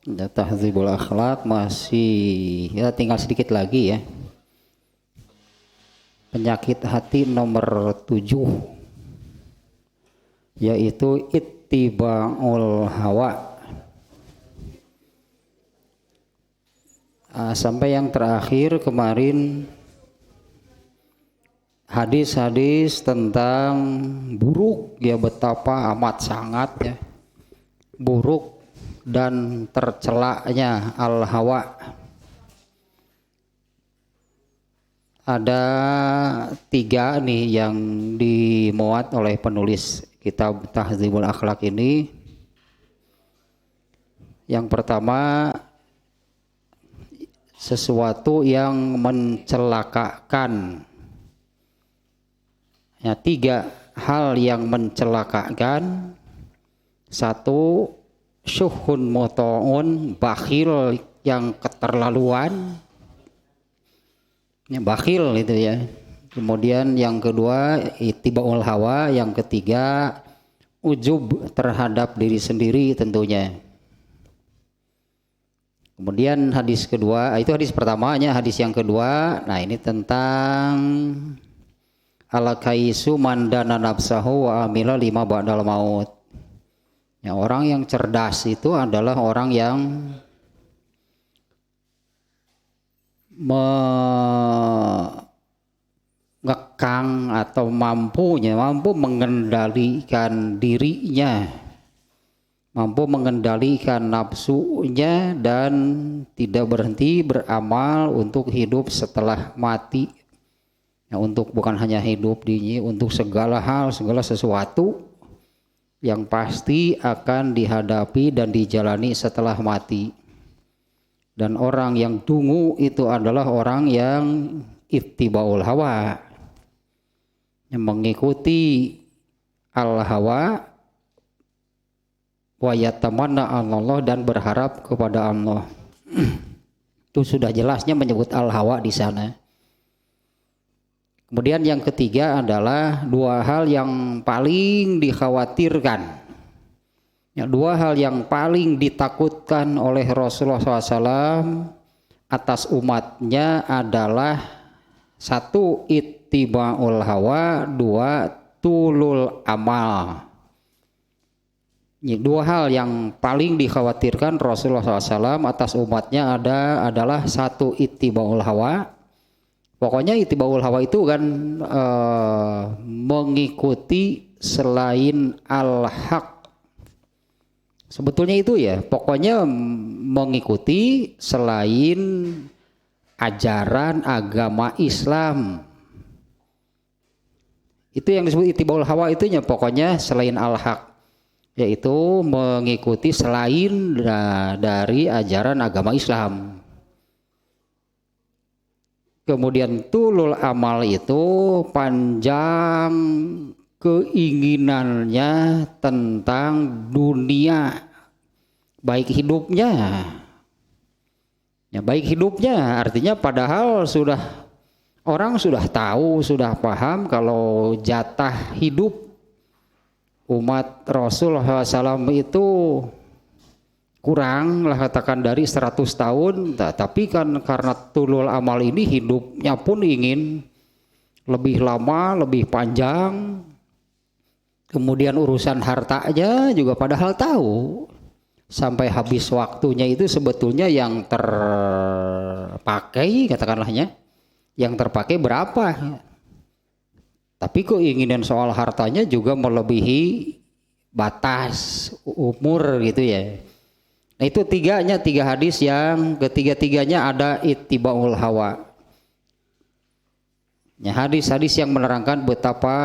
Ya, tahdzibul akhlak masih ya tinggal sedikit lagi ya. Penyakit hati nomor 7 yaitu ittiba'ul hawa. Sampai yang terakhir kemarin hadis-hadis tentang buruk ya, betapa amat sangat ya buruk dan tercelaknya al-hawa. Ada 3 nih yang dimuat oleh penulis kitab Tahdzibul Akhlak ini. Yang pertama, sesuatu yang mencelakakan. Ya, 3 hal yang mencelakakan. 1, syuhun motoun, bakhil yang keterlaluan. Ya, bakhil itu ya. Kemudian yang kedua, ittibaul hawa. Yang ketiga, ujub terhadap diri sendiri tentunya. Kemudian hadis kedua, itu hadis pertamanya. Hadis yang kedua, nah ini tentang al-kaisu mandana nafsahu wa amila lima ba'dal maut. Ya, orang yang cerdas itu adalah orang yang mengekang atau mampu mengendalikan dirinya, mampu mengendalikan nafsunya dan tidak berhenti beramal untuk hidup setelah mati. Ya, untuk bukan hanya hidup ini, untuk segala hal, segala sesuatu yang pasti akan dihadapi dan dijalani setelah mati. Dan orang yang dungu itu adalah orang yang ittibaul hawa, yang mengikuti al-hawa wa yatamanna Allah dan berharap kepada Allah. Itu sudah jelasnya menyebut al-hawa di sana. Kemudian yang ketiga adalah 2 hal yang paling dikhawatirkan. Ya, 2 hal yang paling ditakutkan oleh Rasulullah SAW atas umatnya adalah 1, ittiba'ul hawa, 2, tulul amal. Ini 2 hal yang paling dikhawatirkan Rasulullah SAW atas umatnya adalah 1, ittiba'ul hawa. Pokoknya ittibaul hawa itu kan mengikuti selain al-haq. Sebetulnya itu ya, pokoknya mengikuti selain ajaran agama Islam. Itu yang disebut ittibaul hawa itunya, pokoknya selain al-haq, yaitu mengikuti selain dari ajaran agama Islam. Kemudian tulul amal itu panjang keinginannya tentang dunia, baik hidupnya. Ya, baik hidupnya artinya padahal orang sudah tahu, sudah paham kalau jatah hidup umat Rasulullah SAW itu kurang lah, katakan dari 100 tahun, tapi kan karena tulul amal ini hidupnya pun ingin lebih lama, lebih panjang. Kemudian urusan hartanya juga padahal tahu sampai habis waktunya itu sebetulnya yang terpakai, katakanlahnya, yang terpakai berapa. Tapi keinginan soal hartanya juga melebihi batas umur gitu ya. Nah, itu 3 hadis yang ketiga-tiganya ada ittibaul hawa. Ya, hadis-hadis yang menerangkan betapa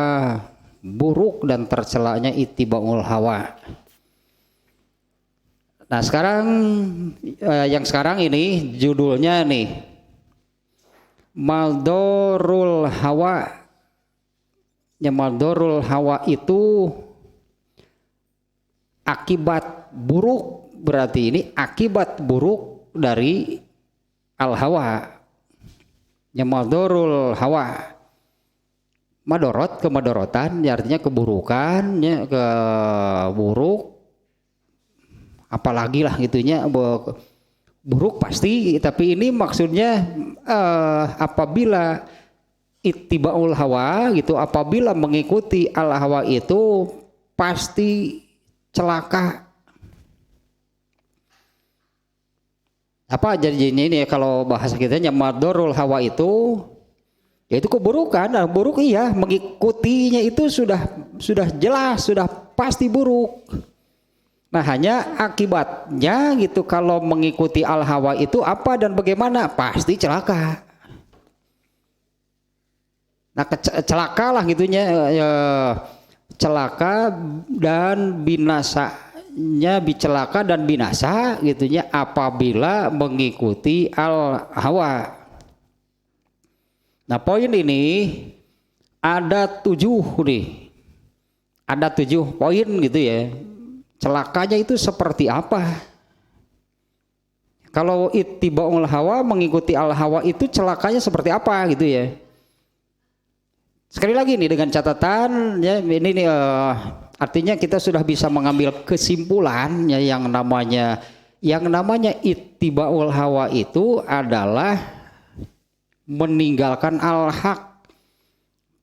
buruk dan tercelaknya ittibaul hawa. Nah, sekarang yang sekarang ini judulnya nih Maldorul hawa. Ya, maldorul hawa itu akibat buruk. Berarti ini akibat buruk dari al-hawa. Ya, maldorul hawa. Madorot, kemadorotan, ya artinya keburukan, ya keburuk. apalagi lah gitunya, buruk pasti. Tapi ini maksudnya apabila ittibaul hawa gitu, apabila mengikuti al hawa itu pasti celaka. Apa jadi ini ya, kalau bahasa kitanya madorul hawa itu yaitu keburukan. Nah, buruk iya, mengikutinya itu sudah jelas, sudah pasti buruk. Nah, hanya akibatnya gitu kalau mengikuti al hawa itu apa dan bagaimana, pasti celaka. Nah, celaka lah gitunya, celaka dan binasanya, bicelaka dan binasa gitunya apabila mengikuti al hawa. Nah, poin ini ada 7 nih. Ada 7 poin gitu ya. Celakanya itu seperti apa? Kalau ittibaul hawa, mengikuti al hawa itu celakanya seperti apa gitu ya. Sekali lagi nih dengan catatan ya, ini nih, artinya kita sudah bisa mengambil kesimpulan ya, yang namanya ittibaul hawa itu adalah meninggalkan al-haq,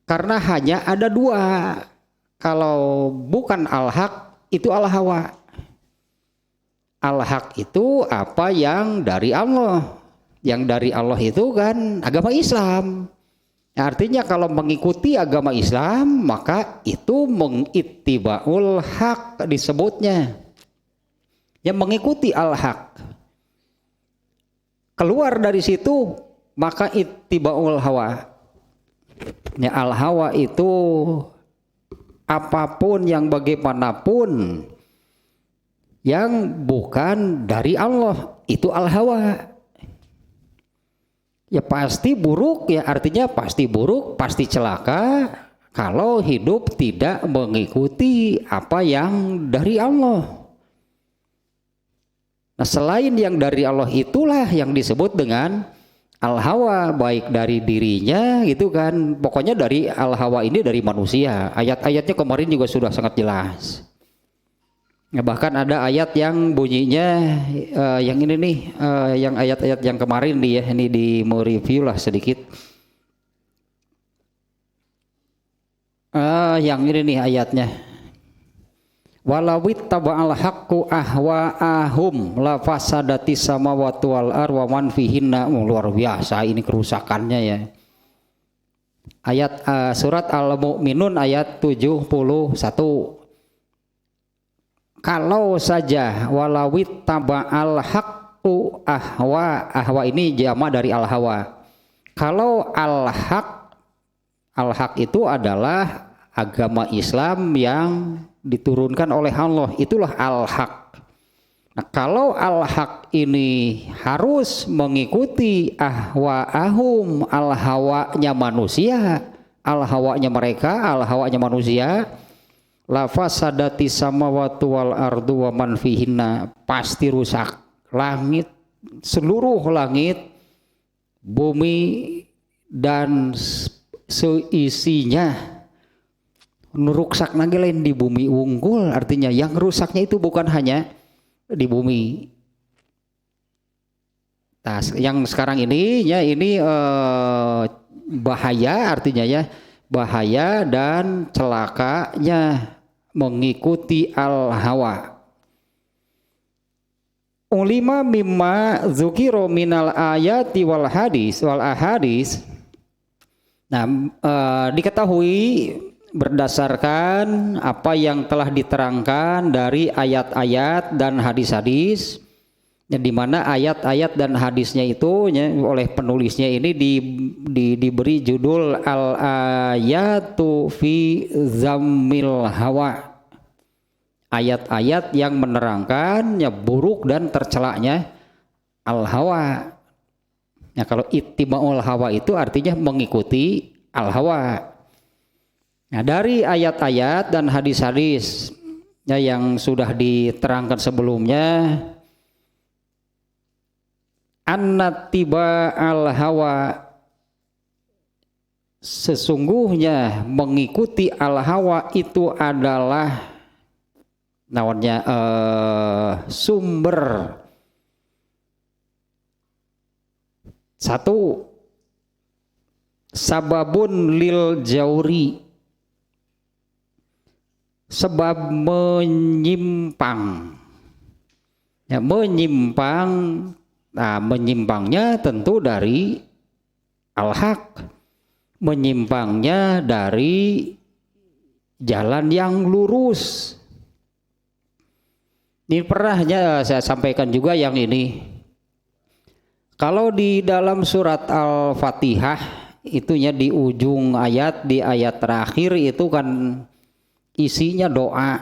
karena hanya ada 2. Kalau bukan al-haq itu al-hawa. Al-haq itu apa yang dari Allah. Yang dari Allah itu kan agama Islam. Artinya kalau mengikuti agama Islam maka itu mengittibaul haq disebutnya. Yang mengikuti al-haq. Keluar dari situ maka ittibaul hawa. Ya, al-hawa itu apapun yang bagaimanapun yang bukan dari Allah itu al-hawa. Ya pasti buruk, ya artinya pasti buruk, pasti celaka kalau hidup tidak mengikuti apa yang dari Allah. Nah, selain yang dari Allah itulah yang disebut dengan al-hawa, baik dari dirinya gitu kan. Pokoknya dari al-hawa ini dari manusia. Ayat-ayatnya kemarin juga sudah sangat jelas. Ya, bahkan ada ayat yang bunyinya yang ini nih, yang ayat-ayat yang kemarin ini di mau review lah sedikit. Yang ini nih ayatnya. Walawit taba'al haqqu ahwa'ahum la fasadati samawati wal ardh wa man fihinna. Luar biasa ini kerusakannya ya. Ayat surat Al-Mu'minun ayat 71. Kalau saja walawit taba'al haqqu ahwa ini jama dari al-hawa. Kalau al-haq itu adalah agama Islam yang diturunkan oleh Allah, itulah al-haq. Nah, kalau al-haq ini harus mengikuti ahwa'ahum, al-hawanya manusia, al-hawanya mereka, al-hawanya manusia, la fasadati samawati wal ardu wa man fihinna, pasti rusak langit, seluruh langit, bumi dan seisinya. Nuruksak nage lain di bumi unggul, artinya yang rusaknya itu bukan hanya di bumi. Nah, yang sekarang ini ya ini bahaya, artinya ya bahaya dan celakanya mengikuti al-hawa. Ulima mimma dzukiro minal ayati wal hadis wal ahadis. Nah, diketahui berdasarkan apa yang telah diterangkan dari ayat-ayat dan hadis-hadis, ya, di mana ayat-ayat dan hadisnya itu ya, oleh penulisnya ini diberi judul al-ayatu fi zammil hawa, ayat-ayat yang menerangkan ya buruk dan tercelaknya al-hawa. Ya, kalau ittibaul hawa itu artinya mengikuti al-hawa. Nah, dari ayat-ayat dan hadis-hadis ya, yang sudah diterangkan sebelumnya, annatiba al hawa, sesungguhnya mengikuti al hawa itu adalah naonnya sumber. Satu, sababun lil jauri, sebab menyimpang. Ya, menyimpang. Nah, menyimpangnya tentu dari al-haq, menyimpangnya dari jalan yang lurus. Ini pernah saya sampaikan juga yang ini. Kalau di dalam surat Al-Fatihah itunya di ujung ayat, di ayat terakhir itu kan isinya doa.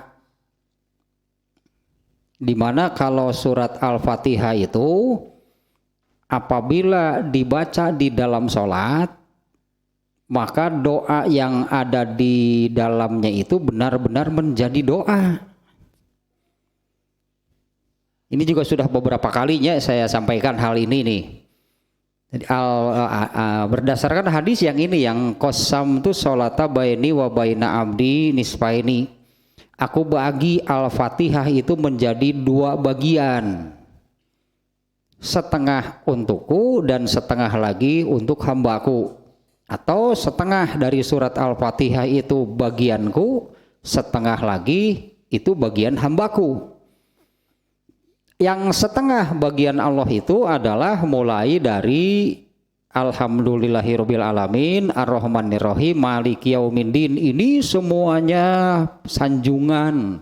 Dimana kalau surat Al-Fatihah itu apabila dibaca di dalam sholat, maka doa yang ada di dalamnya itu benar-benar menjadi doa. Ini juga sudah beberapa kalinya saya sampaikan hal ini nih. Jadi berdasarkan hadis yang ini, yang qasam tu sholata baini wa baina abdi nisfaini. Aku bagi Al-Fatihah itu menjadi 2 bagian. Setengah untukku dan setengah lagi untuk hambaku. Atau setengah dari surat Al-Fatihah itu bagianku, setengah lagi itu bagian hambaku. Yang setengah bagian Allah itu adalah mulai dari Alhamdulillahirabbil alamin, Ar-Rahmanir-Rahim, Maliki Yaumiddin. Ini semuanya sanjungan.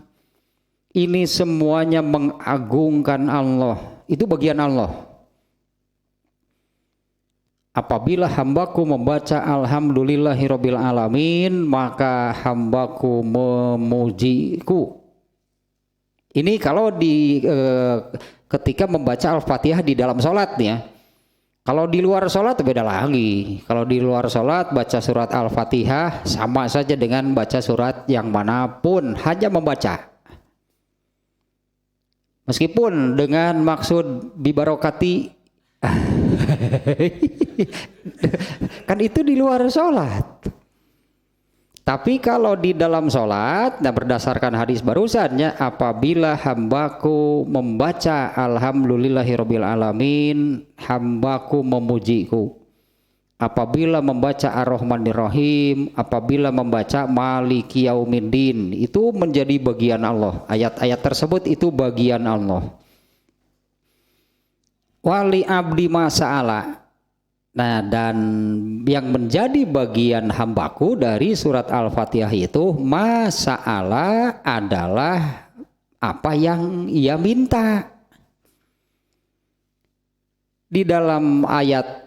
Ini semuanya mengagungkan Allah. Itu bagian Allah. Apabila hambaku membaca Alhamdulillahirabbil alamin, maka hambaku memujiku. Ini kalau ketika membaca Al-Fatihah di dalam sholat ya. Kalau di luar sholat beda lagi. Kalau di luar sholat baca surat Al-Fatihah sama saja dengan baca surat yang manapun, hanya membaca. Meskipun dengan maksud bibarokati, kan itu di luar sholat. Tapi kalau di dalam sholat, nah berdasarkan hadis barusannya, apabila hambaku membaca Alhamdulillahirabbil alamin, hambaku memujiku. Apabila membaca Ar-Rahmanir-Rahim, apabila membaca Maliki Yaumiddin, itu menjadi bagian Allah. Ayat-ayat tersebut itu bagian Allah. Wali abdi masa'ala. Nah, dan yang menjadi bagian hambaku dari surat Al-Fatihah itu, masa'ala adalah apa yang ia minta. Di dalam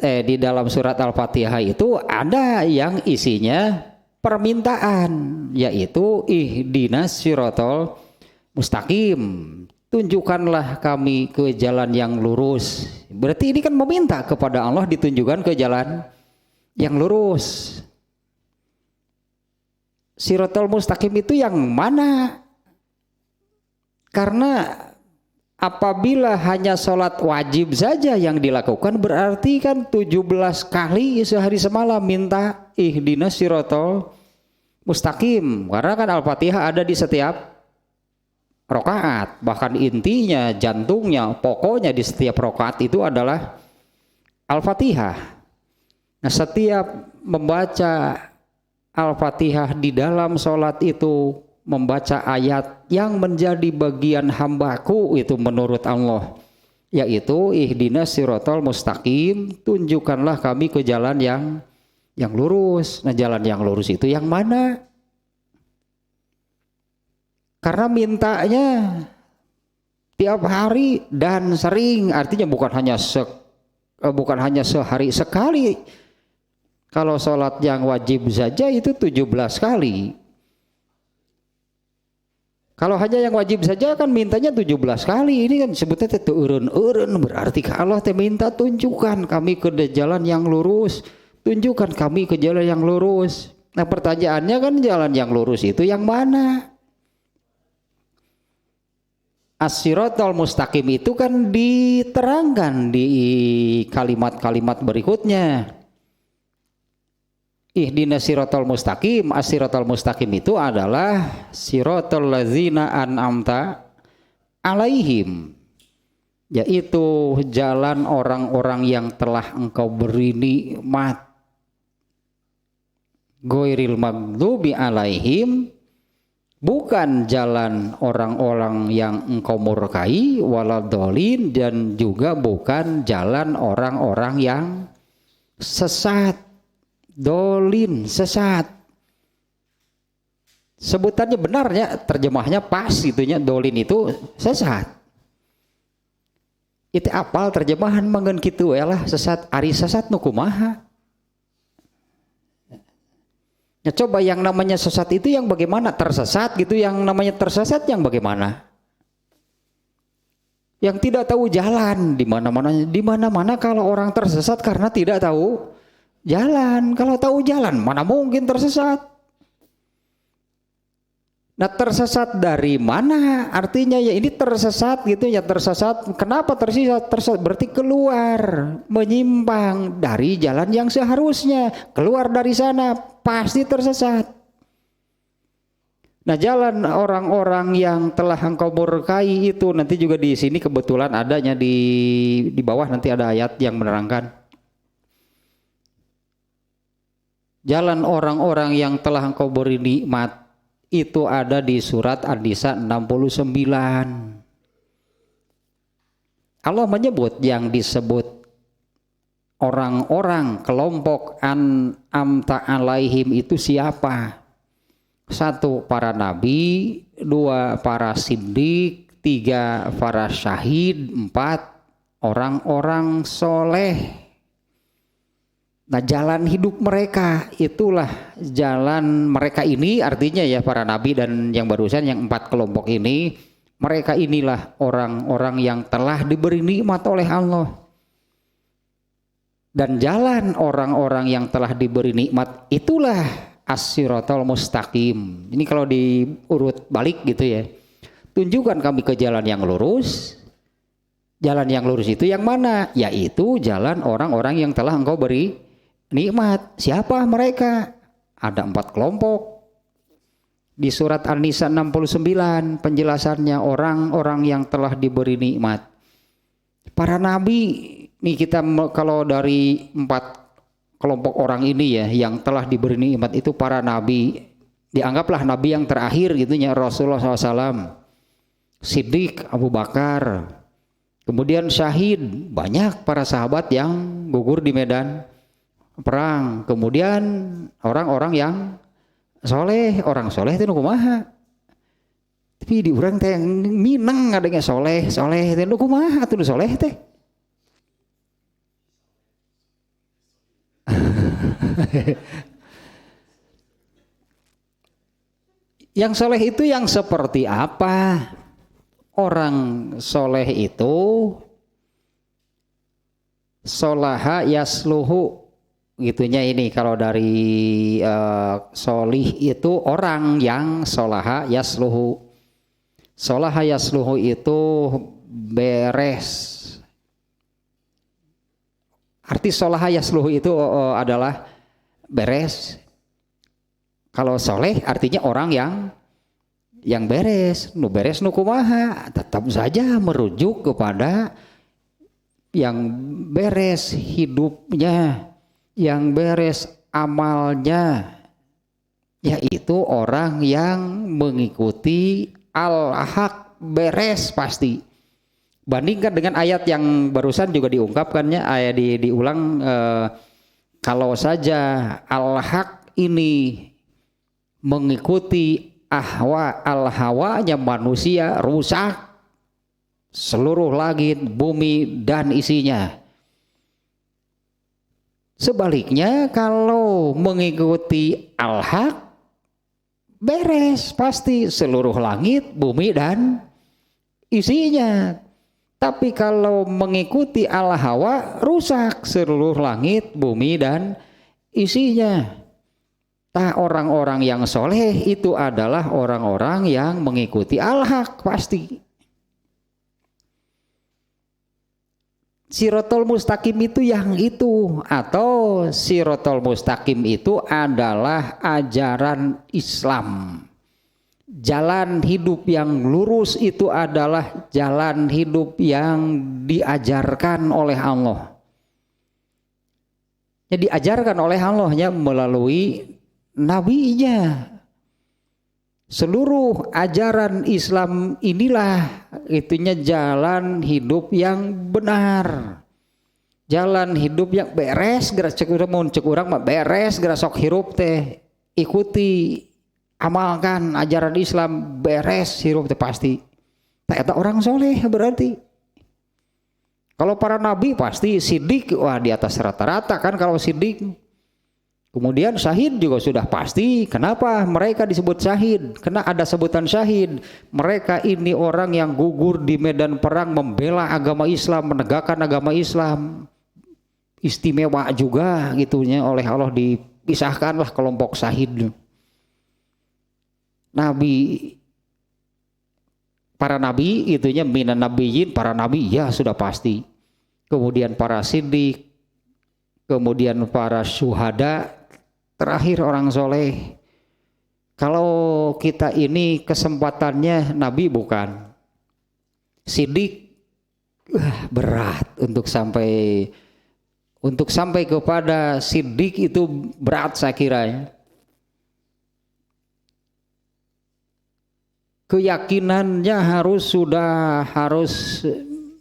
di dalam surat Al-Fatihah itu ada yang isinya permintaan, yaitu ihdinas siratal mustaqim. Tunjukkanlah kami ke jalan yang lurus. Berarti ini kan meminta kepada Allah ditunjukkan ke jalan yang lurus. Siratal mustaqim itu yang mana? Karena apabila hanya sholat wajib saja yang dilakukan, berarti kan 17 kali sehari semalam minta ihdinas siratal mustaqim. Karena kan Al-Fatihah ada di setiap rokaat, bahkan intinya, jantungnya, pokoknya di setiap rokaat itu adalah Al-Fatihah. Nah, setiap membaca Al-Fatihah di dalam sholat itu membaca ayat yang menjadi bagian hambaku itu menurut Allah, yaitu ihdinas siratal mustaqim, tunjukkanlah kami ke jalan yang lurus. Nah, jalan yang lurus itu yang mana? Karena mintanya tiap hari dan sering, artinya bukan hanya sehari sekali. Kalau sholat yang wajib saja itu 17 kali. Kalau hanya yang wajib saja kan mintanya 17 kali. Ini kan sebutnya itu eureun-eureun, berarti Allah teh minta tunjukkan kami ke jalan yang lurus. Tunjukkan kami ke jalan yang lurus. Nah, pertanyaannya kan jalan yang lurus itu yang mana? As-siratal mustaqim itu kan diterangkan di kalimat-kalimat berikutnya. ihdinas siratal mustaqim. As-siratal mustaqim itu adalah siratal ladzina an'amta alaihim, yaitu jalan orang-orang yang telah engkau beri nikmat. Ghairil maghdubi alaihim, bukan jalan orang-orang yang engkau murkai, waladhdallin, dan juga bukan jalan orang-orang yang sesat. Dolin, sesat. Sebutannya benarnya, terjemahnya pas itunya, dolin itu sesat. Itu apal terjemahan mangeun kitu lah, sesat. Ari sesat nu kumaha? Ya coba yang namanya sesat itu yang bagaimana? Tersesat gitu, yang namanya tersesat yang bagaimana? Yang tidak tahu jalan di mana-mana kalau orang tersesat karena tidak tahu jalan. Kalau tahu jalan mana mungkin tersesat? Nah, tersesat dari mana? Artinya ya ini tersesat gitu ya, tersesat. Kenapa tersesat? Tersesat berarti keluar, menyimpang dari jalan yang seharusnya. Keluar dari sana pasti tersesat. Nah, jalan orang-orang yang telah engkau murkai itu nanti juga di sini kebetulan adanya di bawah nanti ada ayat yang menerangkan. Jalan orang-orang yang telah engkau beri nikmat itu ada di surat An-Nisa 69. Allah menyebut yang disebut orang-orang kelompok an'amta alaihim itu siapa? 1, para nabi, 2, para siddiq, 3, para syahid, 4, orang-orang soleh. Nah, jalan hidup mereka itulah jalan mereka ini, artinya ya para nabi dan yang barusan yang 4 kelompok ini, mereka inilah orang-orang yang telah diberi nikmat oleh Allah. Dan jalan orang-orang yang telah diberi nikmat itulah as-siratal mustaqim. Ini kalau diurut balik gitu ya. Tunjukkan kami ke jalan yang lurus. Jalan yang lurus itu yang mana? Yaitu jalan orang-orang yang telah engkau beri nikmat. Siapa mereka? Ada 4 kelompok. Di surat An-Nisa 69 penjelasannya orang-orang yang telah diberi nikmat. Para nabi, nih kita kalau dari 4 kelompok orang ini ya yang telah diberi nikmat itu para nabi. Dianggaplah nabi yang terakhir gitunya Rasulullah SAW. Siddiq Abu Bakar. Kemudian syahid, banyak para sahabat yang gugur di medan perang. Kemudian orang-orang yang soleh, orang soleh itu kumaha? Tapi di urang teh minang adanya soleh teh kumaha atuh soleh teh? Yang soleh itu yang seperti apa? Orang soleh itu solaha yasluhu gitunya ini kalau dari solih itu orang yang solaha yasluhu. Solaha yasluhu itu beres. Arti solaha yasluhu itu adalah beres. Kalau soleh artinya orang yang beres. Nu beres nu kumaha? Tetap saja merujuk kepada yang beres hidupnya, yang beres amalnya, yaitu orang yang mengikuti al-haq, beres pasti. Bandingkan dengan ayat yang barusan juga diungkapkannya, ayat diulang kalau saja al-haq ini mengikuti al-hawanya manusia, rusak seluruh langit, bumi dan isinya. Sebaliknya kalau mengikuti al-haq, beres pasti seluruh langit, bumi dan isinya. Tapi kalau mengikuti al-hawa, rusak seluruh langit, bumi dan isinya. Nah, orang-orang yang soleh itu adalah orang-orang yang mengikuti al-haq pasti. Siratal mustaqim itu yang itu, atau siratal mustaqim itu adalah ajaran Islam. Jalan hidup yang lurus itu adalah jalan hidup yang diajarkan oleh Allah. Jadi diajarkan oleh Allahnya melalui nabinya. Seluruh ajaran Islam inilah itunya jalan hidup yang benar. Jalan hidup yang beres geura cek urang mah beres geura sok hirup teh ikuti amalkan ajaran Islam beres hirup teh pasti. Tah eta orang soleh berarti. Kalau para nabi pasti sidik wah di atas rata-rata kan kalau sidik. Kemudian syahid juga sudah pasti. Kenapa mereka disebut syahid? Karena ada sebutan syahid. Mereka ini orang yang gugur di medan perang membela agama Islam, menegakkan agama Islam. Istimewa juga gitunya oleh Allah dipisahkanlah kelompok syahid. Nabi, para nabi itunya minan nabiyyin, para nabi ya sudah pasti. Kemudian para siddiq, kemudian para syuhada. Terakhir orang soleh. Kalau kita ini kesempatannya nabi bukan. Siddiq berat untuk sampai kepada siddiq itu berat saya kira ya. Keyakinannya harus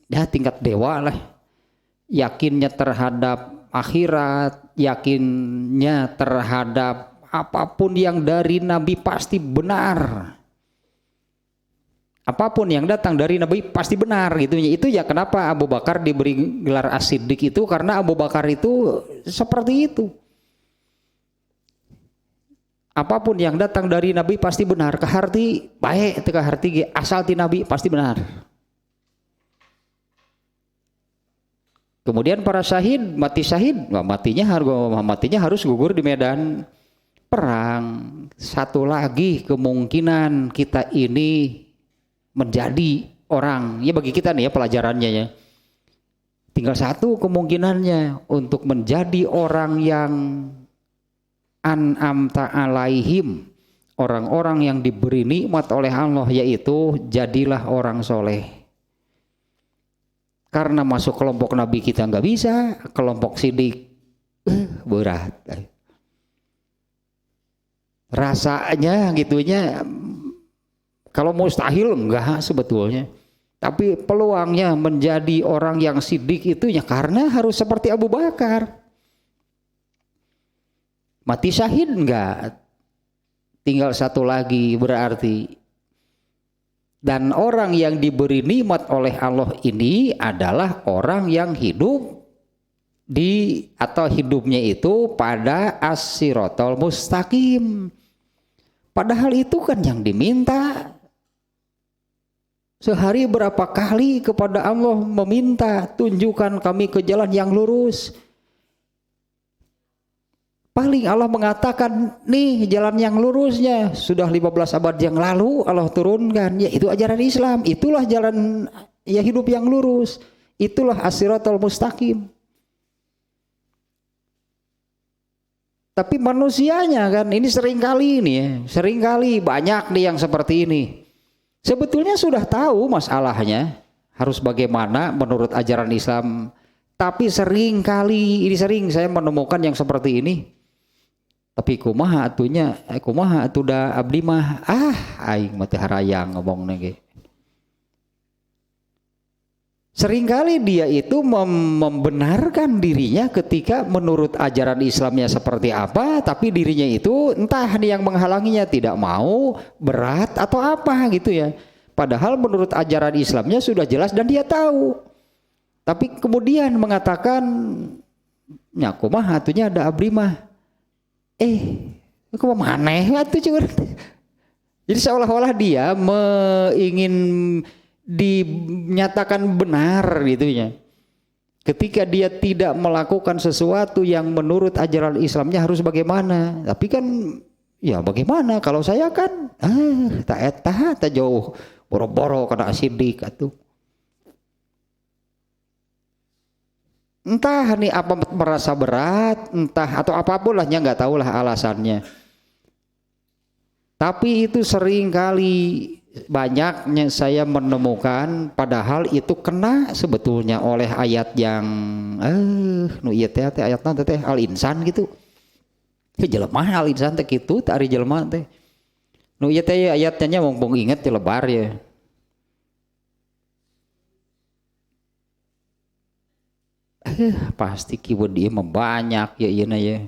ya tingkat dewa lah. Yakinnya terhadap akhirat, yakinnya terhadap apapun yang dari Nabi pasti benar. Apapun yang datang dari Nabi pasti benar gitu. Itu ya kenapa Abu Bakar diberi gelar As-Siddiq itu karena Abu Bakar itu seperti itu. Apapun yang datang dari Nabi pasti benar. Keharti baik, keharti asal ti Nabi pasti benar. Kemudian para syahid, mati syahid, matinya harus gugur di medan perang. Satu lagi kemungkinan kita ini menjadi orang, ya bagi kita nih ya pelajarannya ya. Tinggal satu kemungkinannya untuk menjadi orang yang an'amta alaihim, orang-orang yang diberi nikmat oleh Allah, yaitu jadilah orang soleh. Karena masuk kelompok Nabi kita nggak bisa, kelompok sidik berat. Rasanya gitunya, kalau mustahil enggak sebetulnya. Tapi peluangnya menjadi orang yang sidik itu ya karena harus seperti Abu Bakar. Mati syahid enggak? Tinggal satu lagi berarti. Dan orang yang diberi nikmat oleh Allah ini adalah orang yang hidup atau hidupnya itu pada as-siratal mustaqim. Padahal itu kan yang diminta. Sehari berapa kali kepada Allah meminta tunjukkan kami ke jalan yang lurus. Paling Allah mengatakan nih jalan yang lurusnya sudah 15 abad yang lalu Allah turunkan, yaitu ajaran Islam. Itulah jalan ya hidup yang lurus. Itulah as-siratal mustaqim. Tapi manusianya kan ini seringkali banyak nih yang seperti ini. Sebetulnya sudah tahu masalahnya harus bagaimana menurut ajaran Islam. Tapi sering saya menemukan yang seperti ini. Tapi kumaha atuh da abdi mah aing mah teu harayang ngomongna ge. Seringkali dia itu membenarkan dirinya ketika menurut ajaran Islamnya seperti apa, tapi dirinya itu entah yang menghalanginya tidak mau, berat atau apa gitu ya. Padahal menurut ajaran Islamnya sudah jelas dan dia tahu. Tapi kemudian mengatakan nya kumaha atunya da abdi mah kok maneh atuh cuman. Jadi seolah-olah dia ingin dinyatakan benar gitu ya. Ketika dia tidak melakukan sesuatu yang menurut ajaran Islamnya harus bagaimana. Tapi kan ya bagaimana kalau saya kan tak jauh boro-boro kana sidik atuh. Entah nih apa merasa berat, entah atau apapun lahnya, nggak tahu lah alasannya. Tapi itu sering kali banyaknya saya menemukan padahal itu kena sebetulnya oleh ayat yang nu ieu teh ayat naon teh al-insan gitu. Teu jelema al-insan teh kitu teh ari jelema teh. Nu ieu teh ayatnya mumpung inget teh lebar ya. Pasti keyword dia membanyak ya ieu ya.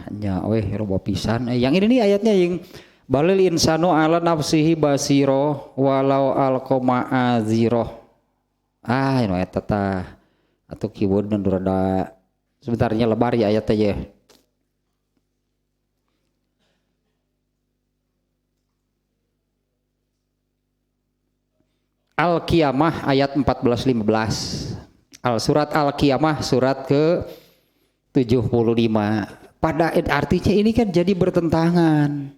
Nya weh robo pisan. Yang ini nih ayatnya yang balil insanu ala nafsihi basiro walau alqoma aziro. Ini eta tah. Atau keyword nu rada sebentarnya lebar ya ayatnya ya. Al-Qiyamah ayat 14-15. Surat Al-Qiyamah surat ke 75. Pada artinya ini kan jadi bertentangan.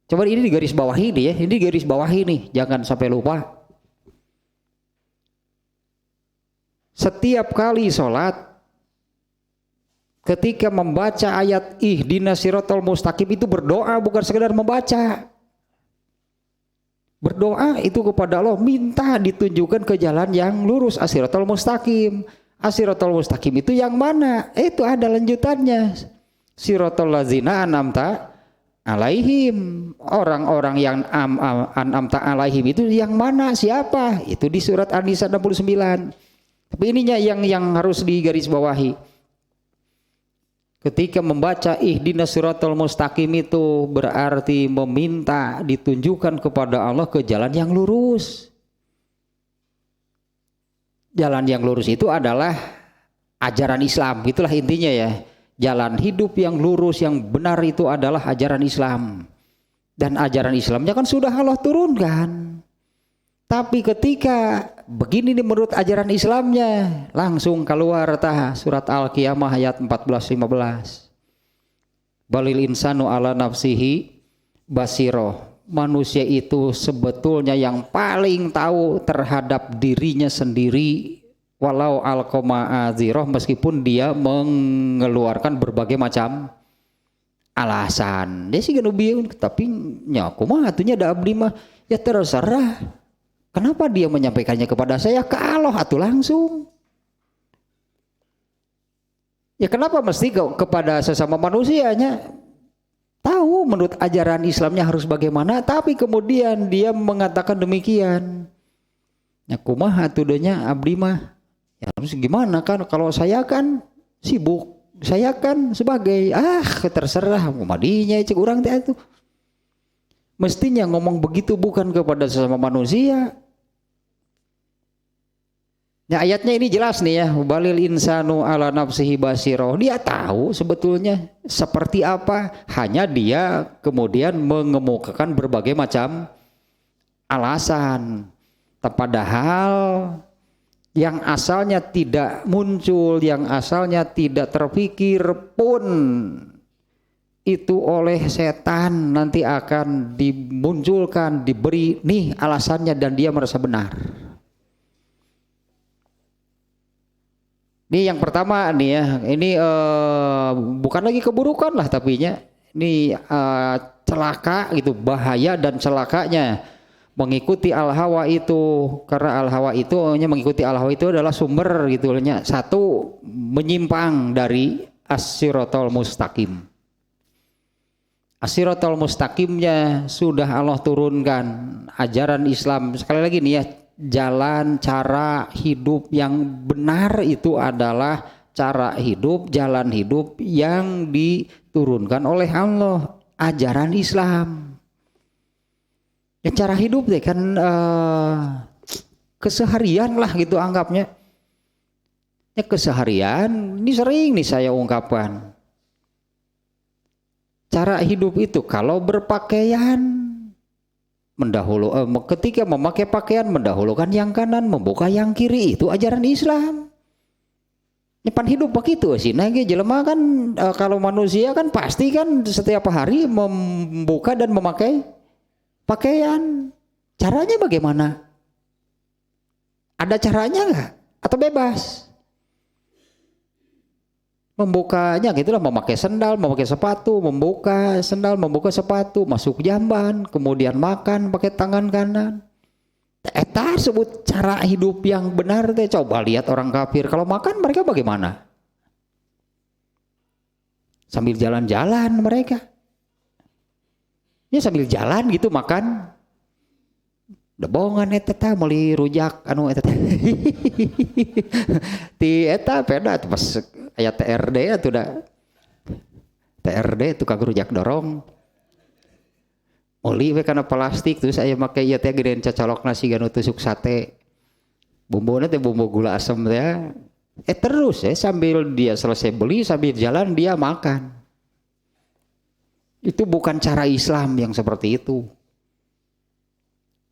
Coba ini di garis bawahi nih ya, ini garis bawahi nih, jangan sampai lupa. Setiap kali sholat, ketika membaca ayat ihdinas siratal mustaqim itu berdoa, bukan sekedar membaca. Berdoa itu kepada Allah, minta ditunjukkan ke jalan yang lurus, as-siratal mustaqim. As-siratal mustaqim itu yang mana? Itu ada lanjutannya. Siratal ladzina an'amta alaihim. Orang-orang yang an'amta alaihim itu yang mana? Siapa? Itu di surat An-Nisa 69. Tapi ininya yang harus digarisbawahi. Ketika membaca ihdinas siratal mustaqim itu berarti meminta ditunjukkan kepada Allah ke jalan yang lurus. Jalan yang lurus itu adalah ajaran Islam, itulah intinya ya. Jalan hidup yang lurus, yang benar itu adalah ajaran Islam. Dan ajaran Islamnya kan sudah Allah turunkan. Tapi ketika begini nih menurut ajaran Islamnya, langsung keluar tah surat Al-Qiyamah ayat 14-15. Balil insanu ala nafsihi basiro. Manusia itu sebetulnya yang paling tahu terhadap dirinya sendiri, walau alqoma aziroh, meskipun dia mengeluarkan berbagai macam alasan. Dia sih gak bingung, tapi nyaku mah atunya ada abdi mah ya terserah. Kenapa dia menyampaikannya kepada saya ke Allah atuh langsung? Ya kenapa mesti kepada sesama manusianya? Tahu menurut ajaran Islamnya harus bagaimana, tapi kemudian dia mengatakan demikian. Ya kumaha tudenya abdi mah. Ya harus gimana kan, kalau saya kan sibuk, saya kan sebagai terserah madinya cek urang teh itu. Mestinya ngomong begitu bukan kepada sesama manusia. Nah ayatnya ini jelas nih ya, balil insanu ala nafsihi basiro. Dia tahu sebetulnya seperti apa, hanya dia kemudian mengemukakan berbagai macam alasan. Padahal yang asalnya tidak muncul, yang asalnya tidak terpikir pun itu oleh setan nanti akan dimunculkan, diberi nih alasannya dan dia merasa benar. Ini yang pertama nih ya, ini bukan lagi keburukan lah tapinya, ini celaka gitu, bahaya dan celakanya mengikuti al-hawa itu, karena al-hawa itu mengikuti al-hawa itu adalah sumber gitu nya. Satu, menyimpang dari as-siratal mustaqim. As-siratal mustaqimnya sudah Allah turunkan, ajaran Islam. Sekali lagi nih ya, jalan cara hidup yang benar itu adalah cara hidup, jalan hidup yang diturunkan oleh Allah, ajaran Islam. Ya cara hidup deh kan keseharian lah gitu anggapnya. Ya keseharian, ini sering nih saya ungkapkan. Cara hidup itu kalau berpakaian ketika memakai pakaian mendahulukan yang kanan, membuka yang kiri, itu ajaran Islam. Nyepan hidup begitu sih. Nah, jelema kan kalau manusia kan pasti kan setiap hari membuka dan memakai pakaian. Caranya bagaimana? Ada caranya nggak? Atau bebas? Membukanya gitulah, memakai sendal, memakai sepatu, membuka sendal, membuka sepatu, masuk jamban, kemudian makan pakai tangan kanan. Eta sebut cara hidup yang benar teh. Coba lihat orang kafir kalau makan mereka bagaimana? Sambil jalan-jalan mereka. Ya sambil jalan gitu makan. Debongan eta teh meuli rujak anu eta teh. Ti eta peda pas aya TRD atuh da. TRD tukang rujak dorong. Oli we kana plastik terus aya make ieu teh gedean cacolok nasi ganu tusuk sate. Bumbuna teh bumbu gula asam teh. Terus sambil dia selesai beli sambil jalan dia makan. Itu bukan cara Islam yang seperti itu.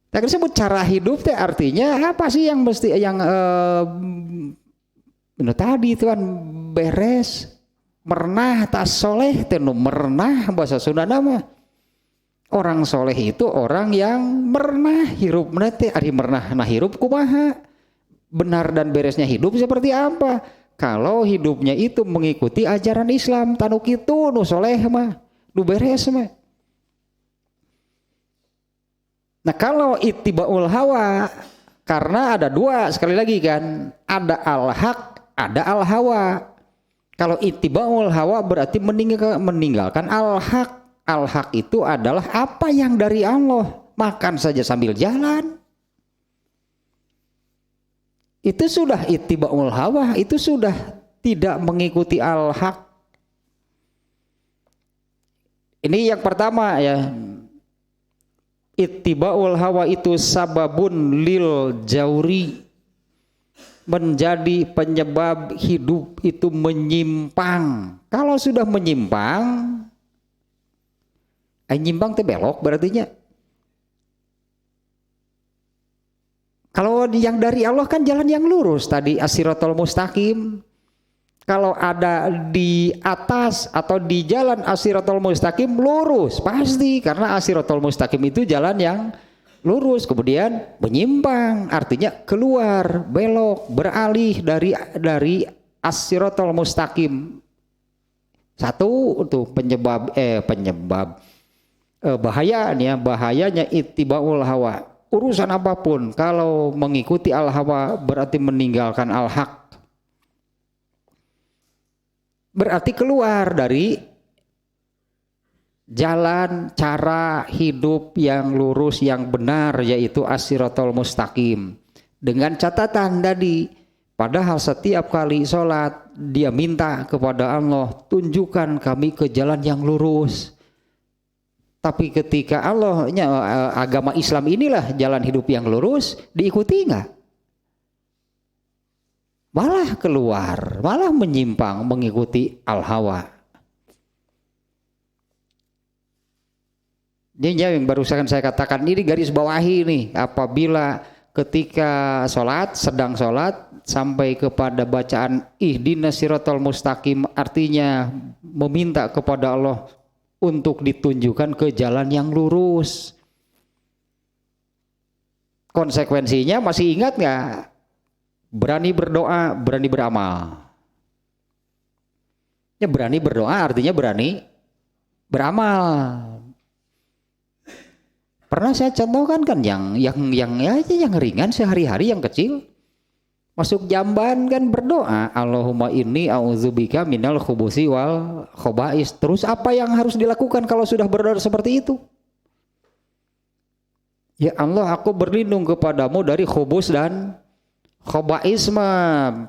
Tak disebut cara hidup teh artinya apa sih yang mesti yang tadi itu kan beres merenah tas soleh teh nu merenah bahasa Sunda mah. Orang soleh itu orang yang merenah hirup teh ari merenah nah hirup kumaha? Benar dan beresnya hidup seperti apa? Kalau hidupnya itu mengikuti ajaran Islam, tanu kitu nu soleh mah, nu beres mah. Nah kalau ittibaul hawa, karena ada dua sekali lagi kan, ada al-haq, ada al-hawa. Kalau ittibaul hawa berarti meninggalkan al-haq. Al-haq itu adalah apa yang dari Allah. Makan saja sambil jalan. Itu sudah ittibaul hawa, itu sudah tidak mengikuti al-haq. Ini yang pertama ya. Ittibaul hawa itu sababun lil jauri, menjadi penyebab hidup itu menyimpang. Kalau sudah menyimpang, nyimpang itu belok berartinya. Kalau yang dari Allah kan jalan yang lurus tadi as-siratal mustaqim. Kalau ada di atas atau di jalan as-siratal mustaqim lurus pasti, karena as-siratal mustaqim itu jalan yang lurus. Kemudian menyimpang artinya keluar, belok, beralih dari as-siratal mustaqim. Satu untuk penyebab bahayanya ittibaul hawa. Urusan apapun kalau mengikuti al-hawa berarti meninggalkan al-haq. Berarti keluar dari jalan cara hidup yang lurus yang benar, yaitu as-siratal mustaqim. Dengan catatan tadi, padahal setiap kali sholat dia minta kepada Allah, tunjukkan kami ke jalan yang lurus. Tapi ketika agama Islam inilah jalan hidup yang lurus, diikuti enggak? Malah keluar, malah menyimpang mengikuti al-hawa. Ini yang barusan saya katakan, ini garis bawahi nih. Apabila ketika sedang sholat sampai kepada bacaan ihdinas siratal mustaqim, artinya meminta kepada Allah untuk ditunjukkan ke jalan yang lurus. Konsekuensinya masih ingat nggak? Berani berdoa, berani beramal. Ya berani berdoa artinya berani beramal. Pernah saya contohkan kan yang ringan sehari-hari yang kecil. Masuk jamban kan berdoa, Allahumma inni a'udzubika minal khubusi wal khobais. Terus apa yang harus dilakukan kalau sudah berdoa seperti itu? Ya Allah, aku berlindung kepadamu dari khubus dan khobais,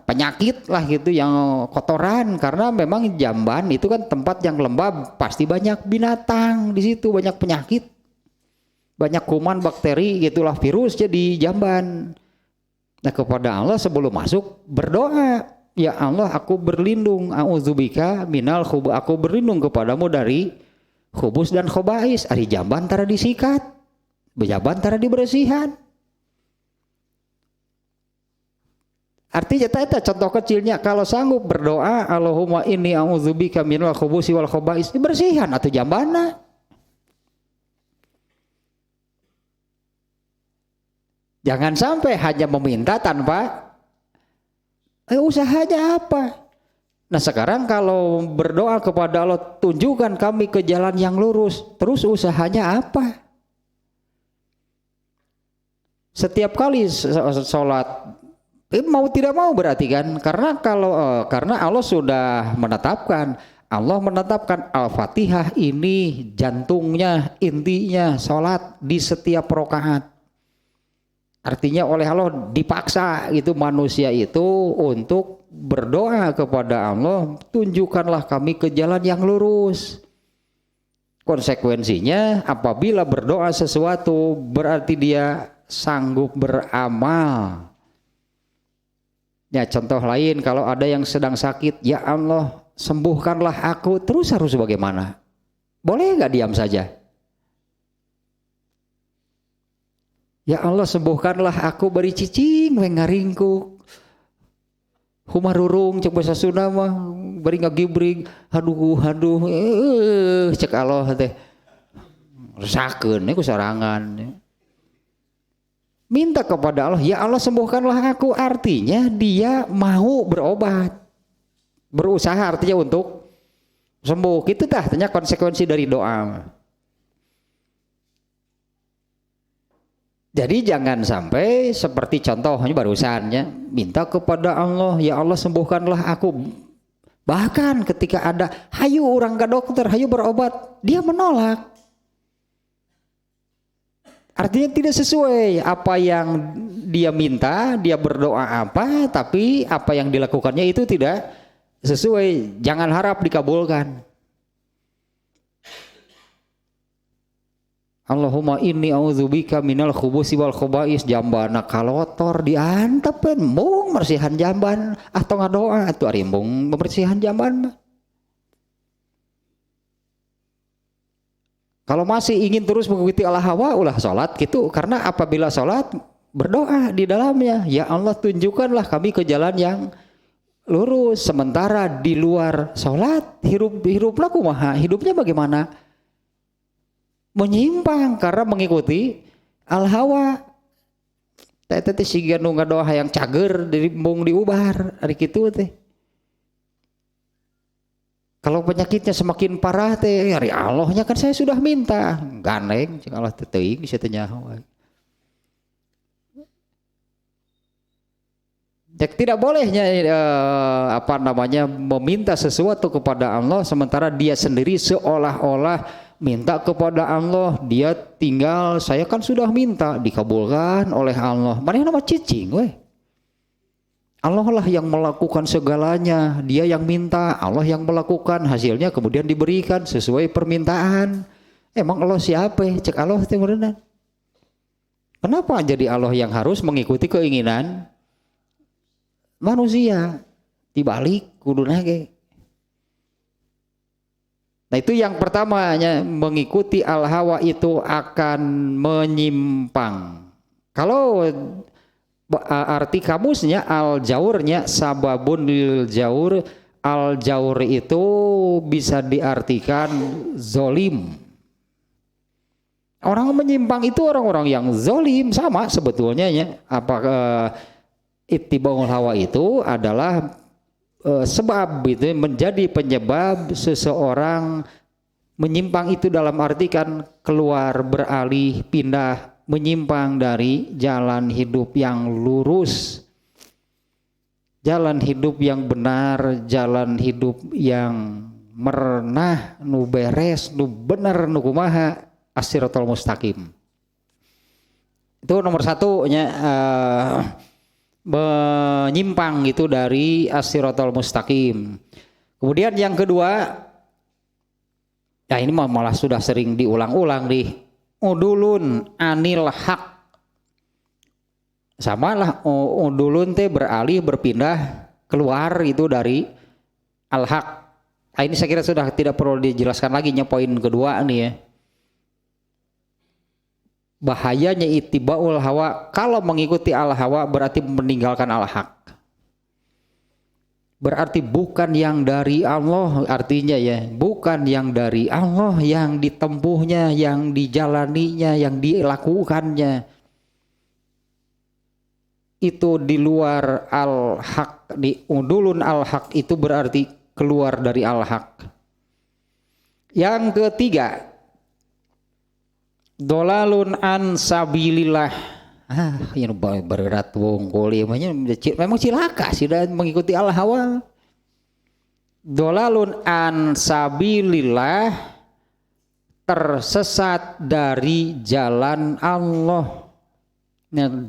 penyakit lah gitu, yang kotoran. Karena memang jamban itu kan tempat yang lembab, pasti banyak binatang di situ, banyak penyakit, banyak kuman, bakteri gitulah, virus jadi jamban. Nah kepada Allah sebelum masuk berdoa, ya Allah aku berlindung, a'udzubika minal khubus, aku berlindung kepadamu dari khubus dan khobais. Ari jamban tara disikat, jamban tara dibersihan. Artinya eta contoh kecilnya kalau sanggup berdoa Allahumma inni a'udzubika minal khubusi wal khaba'is, bersihan atuh jambana. Jangan sampai hanya meminta tanpa usahanya apa. Nah sekarang kalau berdoa kepada Allah, tunjukkan kami ke jalan yang lurus, terus usahanya apa? Setiap kali sholat, mau tidak mau berarti kan, karena Allah sudah menetapkan, Al-Fatihah ini jantungnya, intinya sholat di setiap rakaat. Artinya oleh Allah dipaksa itu manusia itu untuk berdoa kepada Allah, tunjukkanlah kami ke jalan yang lurus. Konsekuensinya apabila berdoa sesuatu berarti dia sanggup beramal. Ya contoh lain, kalau ada yang sedang sakit, ya Allah sembuhkanlah aku, terus harus bagaimana? Boleh nggak diam saja? Ya Allah sembuhkanlah aku bari cicing we ngaringkuk. Humarurung cek basa Sunda mah bari ngagibrig, aduh cek Allah teh. Resakeun ku sarangan. Minta kepada Allah, ya Allah sembuhkanlah aku, artinya dia mau berobat. Berusaha artinya untuk sembuh. Itu tah tanya konsekuensi dari doa. Jadi jangan sampai seperti contohnya barusannya, minta kepada Allah, ya Allah sembuhkanlah aku. Bahkan ketika ada, hayu orang ke dokter, hayu berobat, dia menolak. Artinya tidak sesuai apa yang dia minta, dia berdoa apa, tapi apa yang dilakukannya itu tidak sesuai. Jangan harap dikabulkan. Allahumma inni a'udzubika minal khubusi wal khaba'is, jambana kalotor diantepen mung mersihan jamban atau ngadoa atuh ari mung membersihan jamban mah. Kalau masih ingin terus mengikuti ala hawa ulah salat gitu, karena apabila salat berdoa di dalamnya, ya Allah tunjukkanlah kami ke jalan yang lurus, sementara di luar salat hirupna kumaha, hidupnya bagaimana? Menyimpang karena mengikuti al-hawa. Teh siga nu ngadoa hayang cager dari mung diubar ari kitu teh. Kalau penyakitnya semakin parah teh ari Allahnya kan saya sudah minta, gandeng cing Allah teh teuing bisa teh nyaho. Tidak bolehnya meminta sesuatu kepada Allah sementara dia sendiri seolah-olah minta kepada Allah, dia tinggal saya kan sudah minta dikabulkan oleh Allah. Mana nama cicing weh. Allah lah yang melakukan segalanya, dia yang minta, Allah yang melakukan, hasilnya kemudian diberikan sesuai permintaan. Emang Allah siapa? Cek Allah teh beneran. Kenapa jadi Allah yang harus mengikuti keinginan manusia? Dibalik kuduna ge. Nah itu yang pertamanya, mengikuti al-hawa itu akan menyimpang. Kalau arti kamusnya al-jaurnya sababun lil jaur, al-jaur itu bisa diartikan zolim. Orang menyimpang itu orang-orang yang zolim, sama sebetulnya ya. Ittibaul hawa itu adalah sebab itu menjadi penyebab seseorang menyimpang, itu dalam arti kan keluar, beralih, pindah, menyimpang dari jalan hidup yang lurus, jalan hidup yang benar, jalan hidup yang merenah, nu beres, nu bener, nu kumaha, as-siratal mustaqim. Itu nomor satu nya, menyimpang itu dari as-siratal mustaqim. Kemudian yang kedua, ya ini malah sudah sering diulang-ulang nih, udulun anil haq. Sama lah, udulun teh beralih, berpindah, keluar itu dari al-haq. Nah, ini saya kira sudah tidak perlu dijelaskan lagi, poin kedua nih ya. Bahayanya ittibaul hawa, kalau mengikuti al hawa berarti meninggalkan al haq. Berarti bukan yang dari Allah, artinya ya, bukan yang dari Allah yang ditempuhnya, yang dijalaninya, yang dilakukannya. Itu di luar al-haq, di udulun al-haq itu berarti keluar dari al-haq. Yang ketiga, dolalun an sabilillah. Yang berat wong kuliahnya memang cilaka sih dan mengikuti al-hawa. Dolalun an sabilillah, tersesat dari jalan Allah.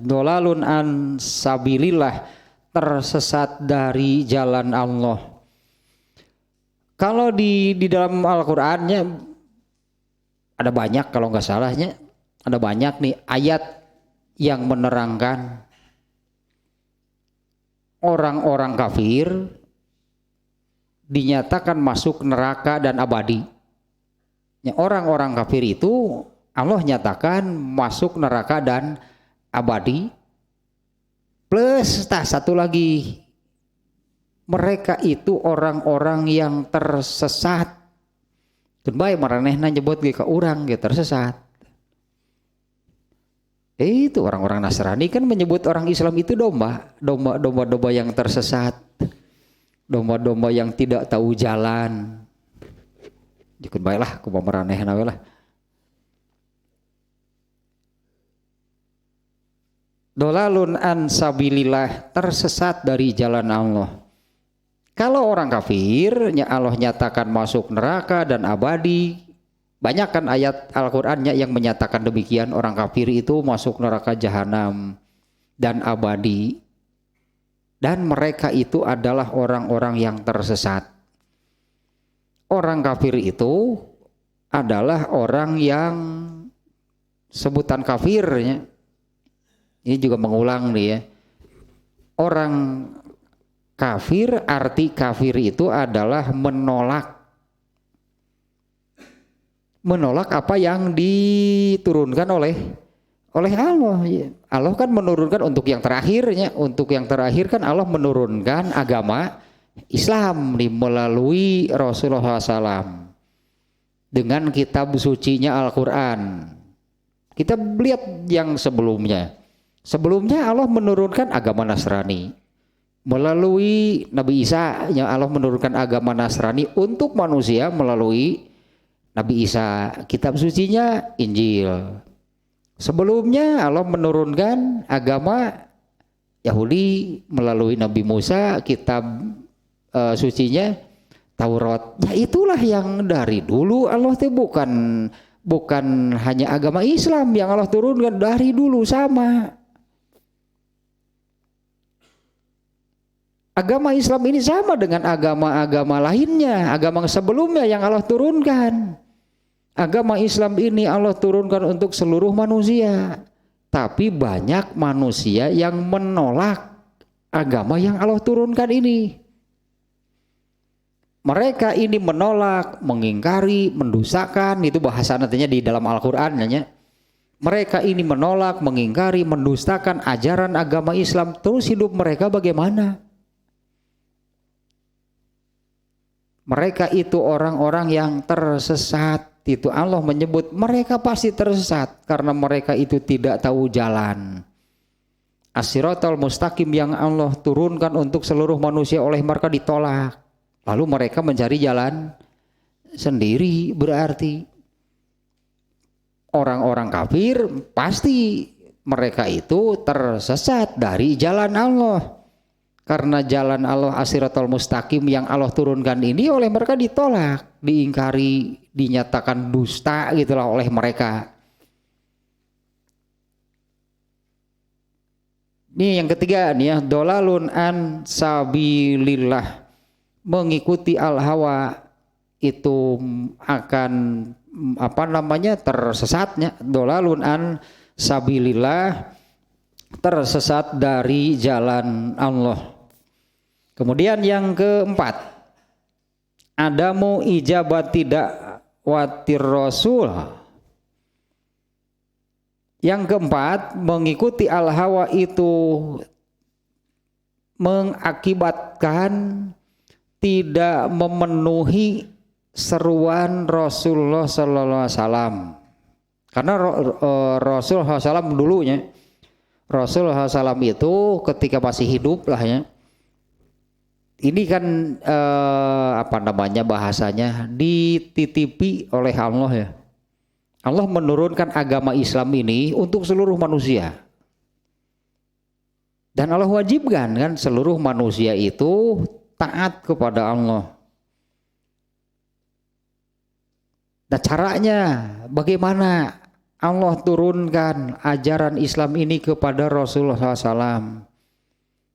Dolalun an sabilillah, tersesat dari jalan Allah. Kalau di dalam Al-Qur'annya ada banyak, kalau nggak salahnya ada banyak nih ayat yang menerangkan orang-orang kafir dinyatakan masuk neraka dan abadi. Orang-orang kafir itu Allah nyatakan masuk neraka dan abadi. Plus satu lagi, mereka itu orang-orang yang tersesat. Kenapa maranehna nyebut ke orang gitu tersesat. Itu orang-orang Nasrani kan menyebut orang Islam itu domba yang tersesat, domba-domba yang tidak tahu jalan. Jikun baiklah, kumaha maranehna we lah. Dolalun an sabilillah, tersesat dari jalan Allah. Kalau orang kafir, Allah nyatakan masuk neraka dan abadi. Banyak kan ayat Al-Qur'annya yang menyatakan demikian, orang kafir itu masuk neraka jahanam dan abadi. Dan mereka itu adalah orang-orang yang tersesat. Orang kafir itu adalah orang yang sebutan kafirnya. Ini juga mengulang nih ya. Orang kafir, arti kafir itu adalah menolak apa yang diturunkan oleh Allah. Allah kan menurunkan untuk yang terakhirnya, untuk yang terakhir kan Allah menurunkan agama Islam melalui Rasulullah SAW dengan kitab sucinya Al-Quran. Kita lihat yang sebelumnya. Sebelumnya Allah menurunkan agama Nasrani melalui Nabi Isa, yang Allah menurunkan agama Nasrani untuk manusia melalui Nabi Isa, kitab sucinya Injil. Sebelumnya Allah menurunkan agama Yahudi melalui Nabi Musa, kitab sucinya Taurat. Ya itulah yang dari dulu Allah itu bukan hanya agama Islam yang Allah turunkan, dari dulu sama. Agama Islam ini sama dengan agama-agama lainnya, agama sebelumnya yang Allah turunkan. Agama Islam ini Allah turunkan untuk seluruh manusia. Tapi banyak manusia yang menolak agama yang Allah turunkan ini. Mereka ini menolak, mengingkari, mendustakan, itu bahasa nantinya di dalam Al-Quran. Mereka ini menolak, mengingkari, mendustakan ajaran agama Islam. Terus hidup mereka bagaimana? Mereka itu orang-orang yang tersesat. Itu Allah menyebut mereka pasti tersesat karena mereka itu tidak tahu jalan. As-siratal mustaqim yang Allah turunkan untuk seluruh manusia oleh mereka ditolak. Lalu mereka mencari jalan sendiri. Berarti orang-orang kafir pasti mereka itu tersesat dari jalan Allah. Karena jalan Allah as-siratal mustaqim yang Allah turunkan ini oleh mereka ditolak, diingkari, dinyatakan dusta gitulah oleh mereka. Ini yang ketiga nih ya, dolalun an sabilillah, mengikuti al-hawa itu akan tersesatnya. Dolalun an sabilillah, tersesat dari jalan Allah. Kemudian yang keempat, adamu ijabat tidak watir rasul. Yang keempat, mengikuti al-hawa itu mengakibatkan tidak memenuhi seruan Rasulullah Sallallahu Alaihi Wasallam. Karena Rasulullah SAW dulunya, Rasulullah SAW itu ketika masih hidup lah ya, ini kan apa namanya bahasanya, dititipi oleh Allah ya. Allah menurunkan agama Islam ini untuk seluruh manusia. Dan Allah wajibkan kan seluruh manusia itu taat kepada Allah. Nah caranya bagaimana Allah turunkan ajaran Islam ini kepada Rasulullah SAW.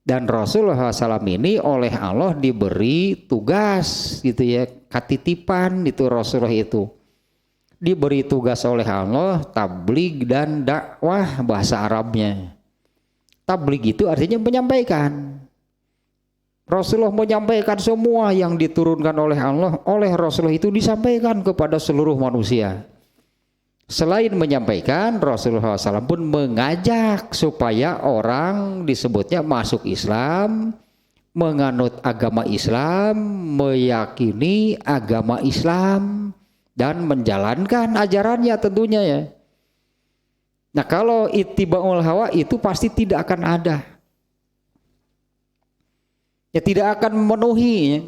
Dan Rasulullah SAW ini oleh Allah diberi tugas gitu ya, katitipan itu Rasulullah itu. Diberi tugas oleh Allah tabligh dan dakwah bahasa Arabnya. Tabligh itu artinya menyampaikan. Rasulullah menyampaikan semua yang diturunkan oleh Allah, oleh Rasulullah itu disampaikan kepada seluruh manusia. Selain menyampaikan, Rasulullah SAW pun mengajak supaya orang disebutnya masuk Islam, menganut agama Islam, meyakini agama Islam, dan menjalankan ajarannya tentunya ya. Nah kalau ittiba'ul hawa itu pasti tidak akan ada. Ya tidak akan memenuhi,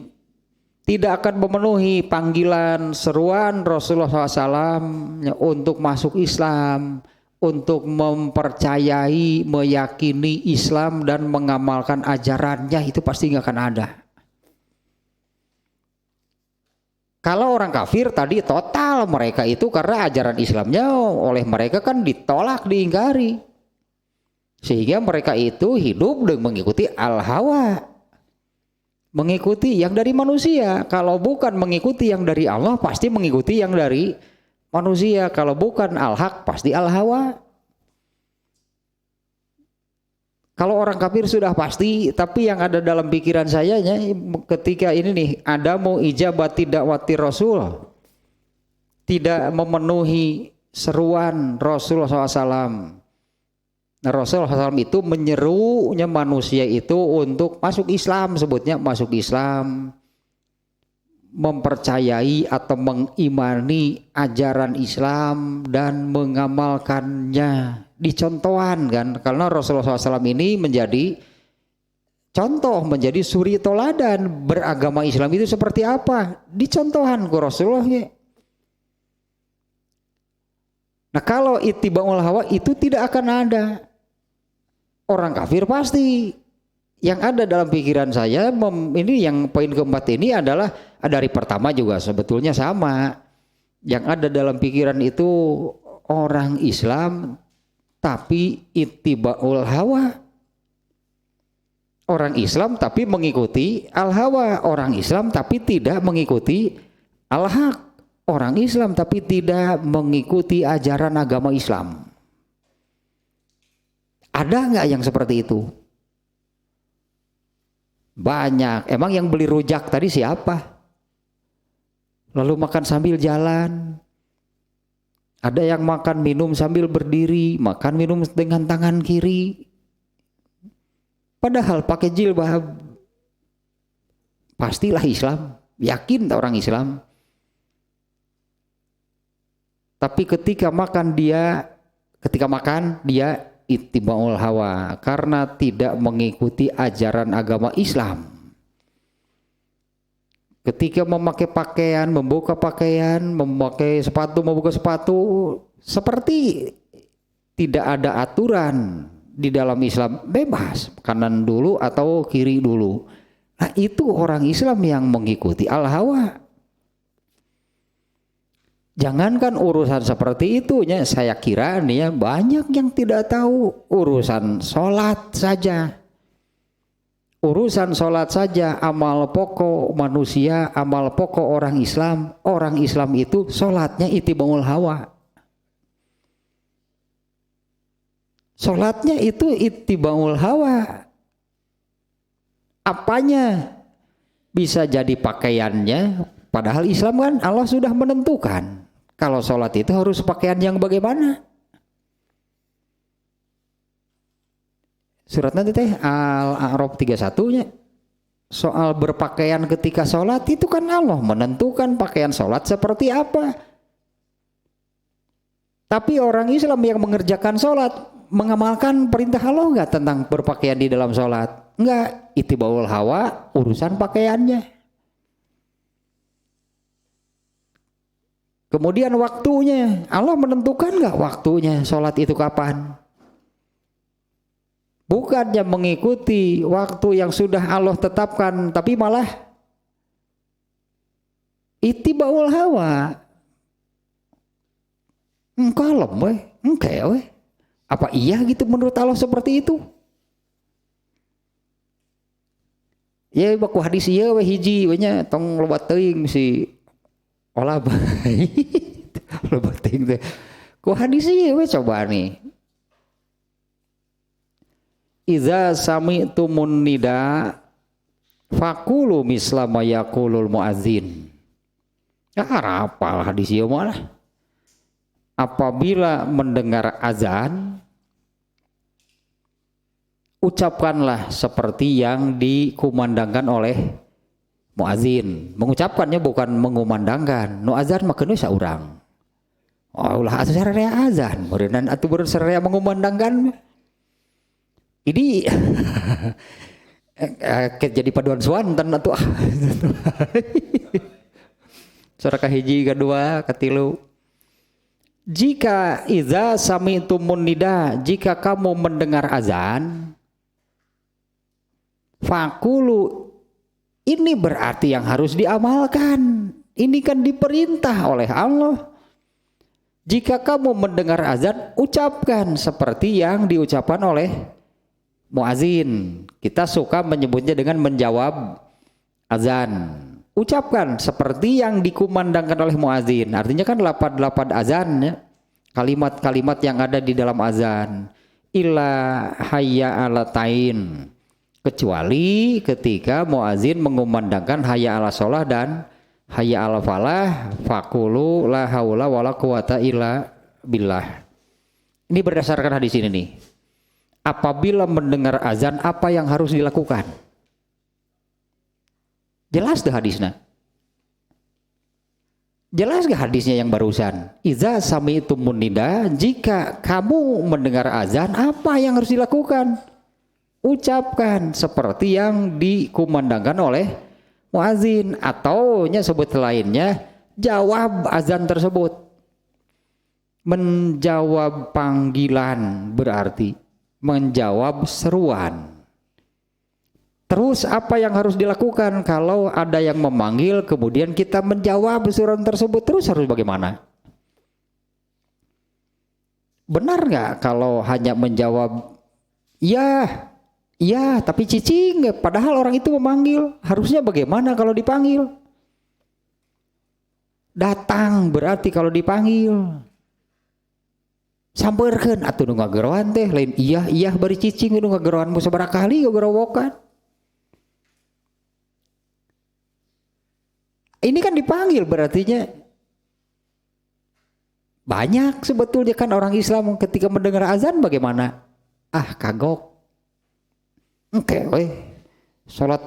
tidak akan memenuhi panggilan seruan Rasulullah SAW ya, untuk masuk Islam, untuk mempercayai, meyakini Islam dan mengamalkan ajarannya, itu pasti nggak akan ada. Kalau orang kafir tadi total mereka itu karena ajaran Islamnya oleh mereka kan ditolak, diingkari, sehingga mereka itu hidup dan mengikuti al-hawa, mengikuti yang dari manusia. Kalau bukan mengikuti yang dari Allah pasti mengikuti yang dari manusia. Kalau bukan al-haq pasti al-hawa. Kalau orang kafir sudah pasti, tapi yang ada dalam pikiran saya ketika ini nih ada mau ijabati dakwati Rasul, tidak memenuhi seruan Rasulullah SAW. Nah, Rasulullah SAW itu menyerunya manusia itu untuk masuk Islam, sebutnya masuk Islam, mempercayai atau mengimani ajaran Islam dan mengamalkannya, dicontohan kan, karena Rasulullah SAW ini menjadi contoh, menjadi suri toladan beragama Islam itu seperti apa, dicontohan ke Rasulullah ya. Nah kalau ittiba'ul hawa itu tidak akan ada. Orang kafir pasti. Yang ada dalam pikiran saya ini yang poin keempat ini adalah dari pertama juga sebetulnya sama. Yang ada dalam pikiran itu orang Islam tapi ittiba'ul hawa. Orang Islam tapi mengikuti al-hawa. Orang Islam tapi tidak mengikuti al-haq. Orang Islam tapi tidak mengikuti ajaran agama Islam. Ada nggak yang seperti itu? Banyak. Emang yang beli rujak tadi siapa? Lalu makan sambil jalan. Ada yang makan minum sambil berdiri, makan minum dengan tangan kiri. Padahal pakai jilbab. Pastilah Islam, yakin orang Islam. Tapi ketika makan dia ittiba'ul hawa karena tidak mengikuti ajaran agama Islam. Ketika memakai pakaian, membuka pakaian, memakai sepatu, membuka sepatu, seperti tidak ada aturan di dalam Islam, bebas kanan dulu atau kiri dulu. Nah itu orang Islam yang mengikuti al-hawa. Jangankan urusan seperti itu ya, saya kira nih ya banyak yang tidak tahu urusan sholat saja. Urusan sholat saja amal pokok manusia, amal pokok orang Islam. Orang Islam itu sholatnya ittiba'ul hawa. Sholatnya itu ittiba'ul hawa. Apanya? Bisa jadi pakaiannya, padahal Islam kan Allah sudah menentukan. Kalau sholat itu harus pakaian yang bagaimana? Surat nanti teh Al-A'raf 31-nya. soal berpakaian ketika sholat itu kan Allah menentukan pakaian sholat seperti apa. Tapi orang Islam yang mengerjakan sholat mengamalkan perintah Allah nggak tentang berpakaian di dalam sholat? Enggak, ittibaul hawa urusan pakaiannya. Kemudian waktunya, Allah menentukan nggak waktunya sholat itu kapan? Bukannya mengikuti waktu yang sudah Allah tetapkan, tapi malah ittibaul hawa. Kalem weh, engke weh. Apa iya gitu menurut Allah seperti itu? Ya baku hadis ieu we hiji we nya tong loba teuing si olah bae. Loba teuing teh. Ku hadis ieu we coba nih. Iza sami'tumun nida faqulu misla ma yaqulul muadzin. Ya hafal hadis ieu mah. Apabila mendengar azan, ucapkanlah seperti yang dikumandangkan oleh muazin. Mengucapkannya bukan mengumandangkan. Nu azan mah keun saurang. Oh ulah atuh sararea azan, meureunna atuh beureun sararea mengumandangkan. Ini jadi paduan suanten atuh. Surah kahiji, kedua, ketilu. Jika iza sami'tumun nida, jika kamu mendengar azan, fakulu, ini berarti yang harus diamalkan. Ini kan diperintah oleh Allah. Jika kamu mendengar azan, ucapkan seperti yang diucapkan oleh muazin. Kita suka menyebutnya dengan menjawab azan. Ucapkan seperti yang dikumandangkan oleh muazin. Artinya kan lapad-lapad azan ya. Kalimat-kalimat yang ada di dalam azan. Illa hayya alatain. Kecuali ketika muazin mengumandangkan hayya ala sholah dan hayya ala falah. Fakulu la haula wala quwata illa billah. Ini berdasarkan hadis ini nih. Apabila mendengar azan, apa yang harus dilakukan? Jelas tuh hadisnya. Jelas gak hadisnya yang barusan? Iza sami'tumun nida, jika kamu mendengar azan, apa yang harus dilakukan? Ucapkan seperti yang dikumandangkan oleh muazin, atau sebut lainnya, jawab azan tersebut. Menjawab panggilan berarti menjawab seruan. Terus apa yang harus dilakukan kalau ada yang memanggil kemudian kita menjawab seruan tersebut, terus harus bagaimana? Benar nggak kalau hanya menjawab ya tapi cicing, padahal orang itu memanggil? Harusnya bagaimana kalau dipanggil? Datang berarti kalau dipanggil. Sampeurkeun atuh nu ngageroan teh lain iya bari cicing nu ngageroan mu sabaraha kali ngagerowokan. Ini kan dipanggil berartinya banyak sebetulnya kan orang Islam ketika mendengar azan bagaimana? Kagok. Oke, salat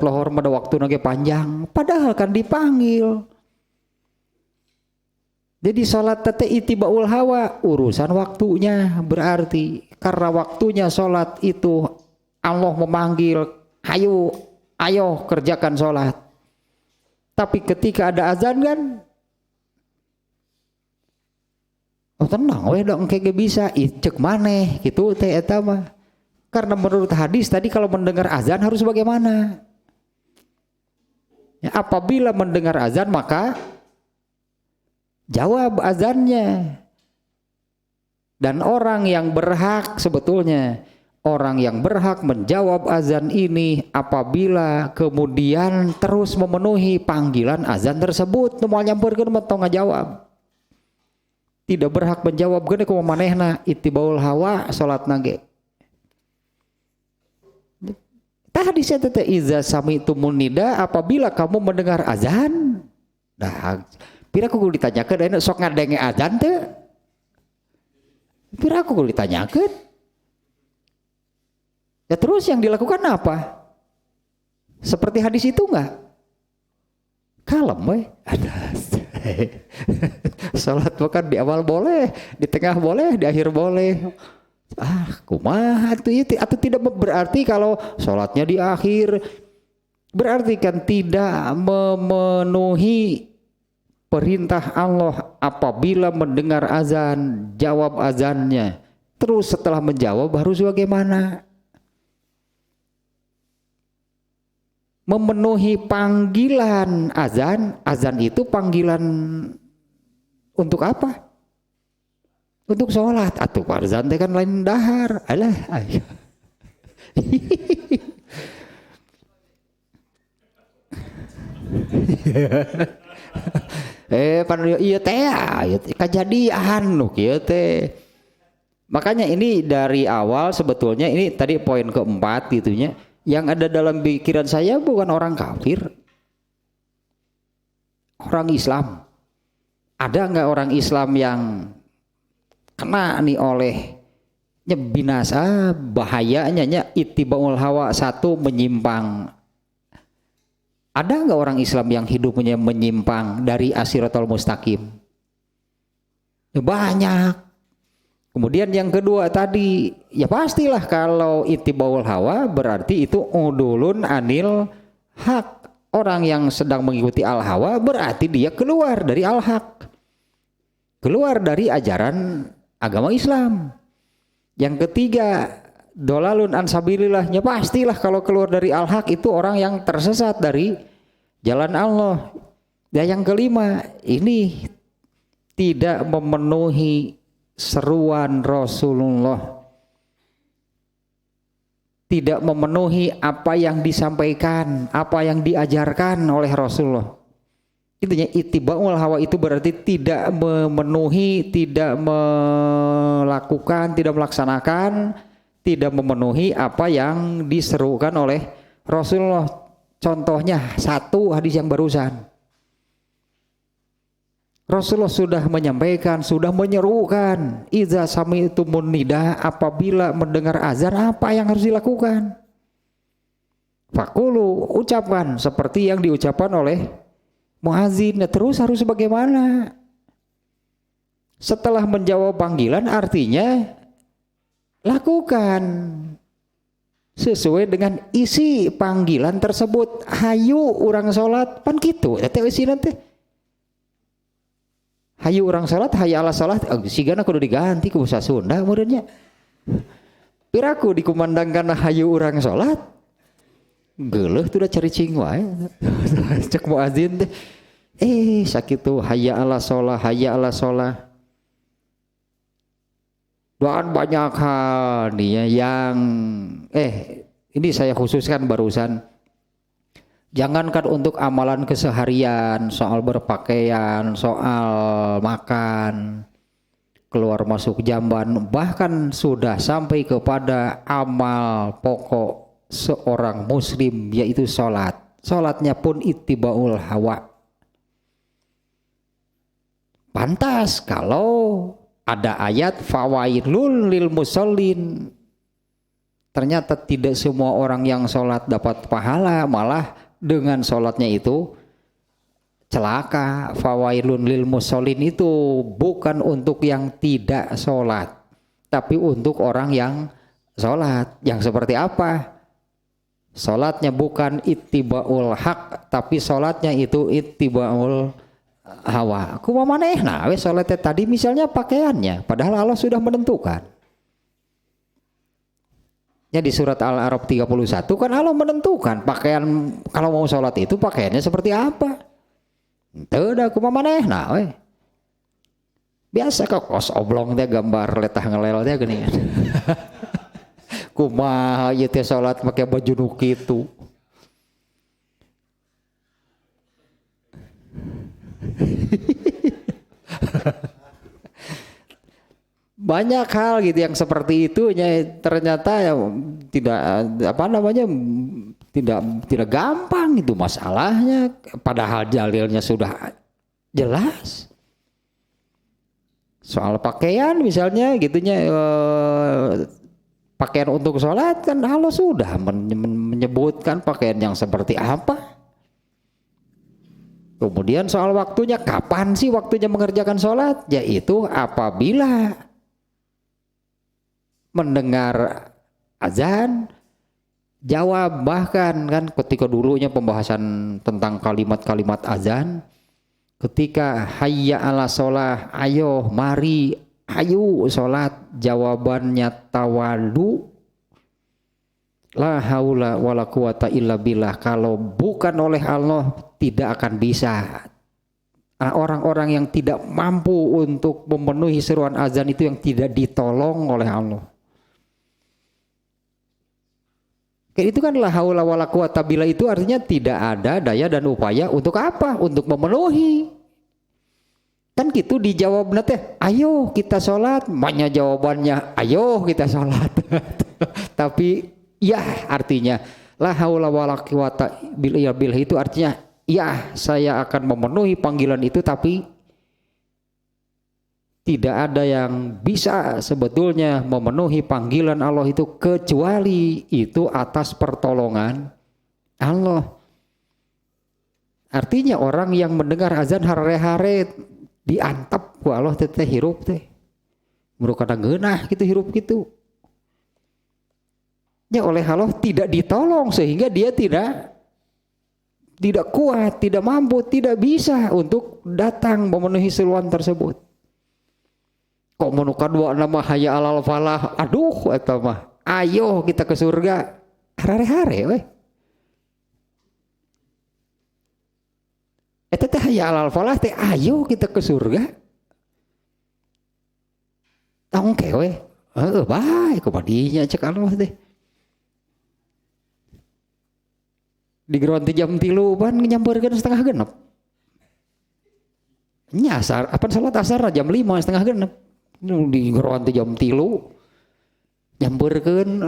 lohor pada waktu nage panjang, padahal kan dipanggil. Jadi salat tete ittibaul hawa urusan waktunya berarti karena waktunya salat itu Allah memanggil, ayo kerjakan salat. Tapi ketika ada azan kan, tenang, dong kayak bisa, cek maneh gitu teh eta mah. Karena menurut hadis tadi kalau mendengar azan harus bagaimana? Ya, apabila mendengar azan maka jawab azannya. Dan orang yang berhak sebetulnya, orang yang berhak menjawab azan ini apabila kemudian terus memenuhi panggilan azan tersebut, moal nyampeurkeun mah tong ngajawab. Tidak berhak menjawab geuna kumaha manehna ittibaul hawa salatna ge. Tah hadisnya teh iza sami'tumun nida, apabila kamu mendengar azan. Nah, pira kudu ditanyakeun aya sok ngadenge azan teu? Pira kudu ditanyakeun? Ya terus yang dilakukan apa? Seperti hadis itu enggak? Kalem we. Salat makan di awal boleh, di tengah boleh, di akhir boleh. Kumaha tuh itu atau tidak berarti kalau salatnya di akhir berarti kan tidak memenuhi perintah Allah apabila mendengar azan, jawab azannya. Terus setelah menjawab harus bagaimana? Memenuhi panggilan azan. Azan itu panggilan untuk apa? Untuk sholat. Atuh azan teh kan lain dahar. Alah. Iya teh kejadian nu kieu teh. Makanya ini dari awal sebetulnya ini tadi poin keempat gitunya. Yang ada dalam pikiran saya bukan orang kafir, orang Islam. Ada nggak orang Islam yang kena nih oleh binasa bahayanya ittibaul hawa, satu menyimpang. Ada nggak orang Islam yang hidupnya menyimpang dari as-siratal mustaqim? Banyak. Kemudian yang kedua tadi, ya pastilah kalau ittibaul hawa berarti itu udulun anil hak. Orang yang sedang mengikuti al hawa berarti dia keluar dari al haq, keluar dari ajaran agama Islam. Yang ketiga, dolalun ansabilillahnya pastilah kalau keluar dari al haq itu orang yang tersesat dari jalan Allah. Dan yang kelima, ini tidak memenuhi seruan Rasulullah, tidak memenuhi apa yang disampaikan, apa yang diajarkan oleh Rasulullah. Intinya ittibaul hawa itu berarti tidak memenuhi, tidak melakukan, tidak melaksanakan, tidak memenuhi apa yang diserukan oleh Rasulullah. Contohnya satu hadis yang barusan. Rasulullah sudah menyampaikan, sudah menyerukan, idza sami'tumun nida, apabila mendengar azan apa yang harus dilakukan? Faqulu, ucapkan seperti yang diucapkan oleh muazin. Terus harus bagaimana? Setelah menjawab panggilan artinya lakukan sesuai dengan isi panggilan tersebut. Hayu urang salat pan kitu eta isina teh. Hayu urang salat, hayya ala salat, sigana kudu diganti ku basa Sunda meureunnya. Piraku dikumandangkan hayu urang salat, geuleuh tuh da caricing wae. Cek muazin teh, sakitu hayya ala shalah, hayya ala shalah. Dan banyak hal nih ya yang ini saya khususkan barusan. Jangankan untuk amalan keseharian, soal berpakaian, soal makan, keluar masuk jamban, bahkan sudah sampai kepada amal pokok seorang muslim yaitu sholat. Sholatnya pun ittibaul hawa. Pantas kalau ada ayat fawailul lil musallin. Ternyata tidak semua orang yang sholat dapat pahala, malah dengan sholatnya itu celaka. Fawailun lil musallin itu bukan untuk yang tidak sholat, tapi untuk orang yang sholat. Yang seperti apa? Sholatnya bukan ittibaul haq, tapi sholatnya itu ittibaul hawa. Kumaha manehna we sholatnya tadi misalnya pakaiannya, padahal Allah sudah menentukan. Ya di surat Al-A'raf 31 kan Allah menentukan pakaian kalau mau sholat itu pakaiannya seperti apa. Teu da kumaha manehna we. Biasa kok kos oblong teh gambar letah ngelel teh geuningan. Kumaha ieu teh sholat make baju nu kitu. Banyak hal gitu yang seperti itu ternyata ya tidak gampang itu masalahnya, padahal dalilnya sudah jelas. Soal pakaian misalnya gitunya, pakaian untuk sholat kan Allah sudah menyebutkan pakaian yang seperti apa. Kemudian soal waktunya, kapan sih waktunya mengerjakan sholat? Yaitu apabila mendengar azan, jawab. Bahkan kan ketika dulunya pembahasan tentang kalimat-kalimat azan, ketika hayya ala sholah, ayo mari, ayo sholat, jawabannya tawalu, la haula wala quwata illa billah, kalau bukan oleh Allah tidak akan bisa. Orang-orang yang tidak mampu untuk memenuhi seruan azan itu yang tidak ditolong oleh Allah. Kayak itu kan la haula wala quwata billah, itu artinya tidak ada daya dan upaya untuk apa? Untuk memenuhi. Kan gitu dijawab nanti, ayo kita sholat, banyak jawabannya, ayo kita sholat. Tapi ya artinya la haula wala quwata billah itu artinya ya saya akan memenuhi panggilan itu, tapi tidak ada yang bisa sebetulnya memenuhi panggilan Allah itu kecuali itu atas pertolongan Allah. Artinya orang yang mendengar azan hare-hare diantap ku Allah teteh hirup teh merupakan geunah gitu hirup gitu. Ya oleh Allah tidak ditolong sehingga dia tidak kuat, tidak mampu, tidak bisa untuk datang memenuhi seruan tersebut. Kok menukan dua nama hayya alal falah, aduh eta mah ayo kita ke surga hare-hare weh. Eta teh hayya alal falah teh ayo kita ke surga. Tongke weh. Bae kumadinya cek Allah teh. Digeron ti jam 3 pan nyampeurkeun 5:30. Nyasar apa salat asar jam 5:30. Digeron ti jam 3 nyampeurkeun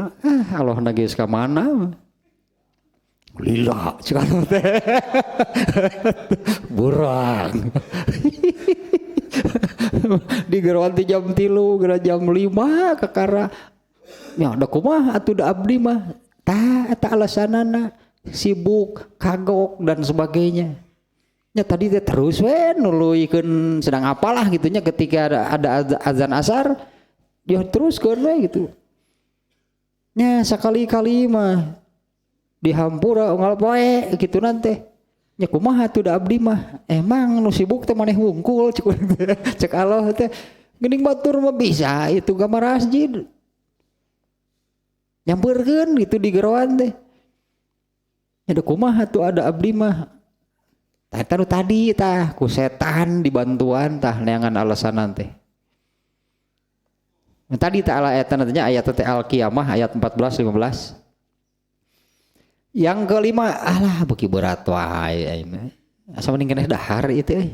Allah na geus ka mana? Lila cenah teh. Burang. Digeron ti jam 3 geura jam 5 kakara. Nya da kumaha atuh da abdi mah? Tah alasanana sibuk, kagok dan sebagainya. Ya tadi dia terus nuluikeun sedang apalah gitunya ketika ada azan asar dia teruskeun we gitu. Nya sakali-kali mah dihampura unggal poe gitu nanti. Nya kumaha tuh da abdi mah? Emang nu sibuk teh maneh wungkul cek Allah teh. Geuning batur mah bisa itu gambar masjid. Nyampeurkeun gitu di geroan teh. Ada kumaha tuh ada abdi mah tadi tah ku setan dibantuan tah neangan alasan teh. Tadi tah ayat nantinya ayat teh Al-Qiyamah ayat 14 15. Yang kelima alah beuki berat wae asa mending keneh dahar itu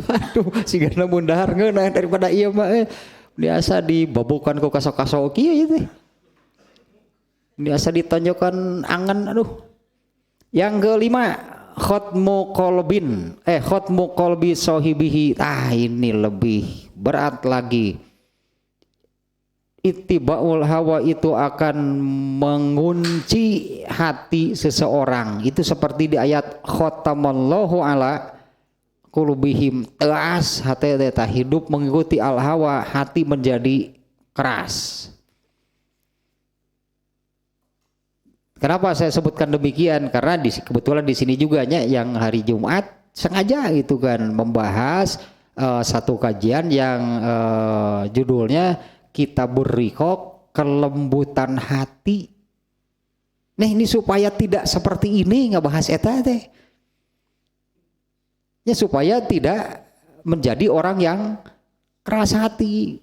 aduh sigana mun dahar ngeunah daripada ieu mah biasa dibabokan ku kasok-kasok kieu teh. Biasa ditonjokkan angan aduh. Yang kelima khotmu qalbi sahibihi. Ini lebih berat lagi. Ittibaul hawa itu akan mengunci hati seseorang. Itu seperti di ayat khatamallahu ala qulubihim. Teas hati eta hidup mengikuti al hawa, hati menjadi keras. Kenapa saya sebutkan demikian? Karena kebetulan di sini juga yang hari Jumat sengaja gitu kan membahas satu kajian yang judulnya Kitabur Riqaq, kelembutan hati. Nah ini supaya tidak seperti ini ngebahas eta teh. Ya supaya tidak menjadi orang yang keras hati.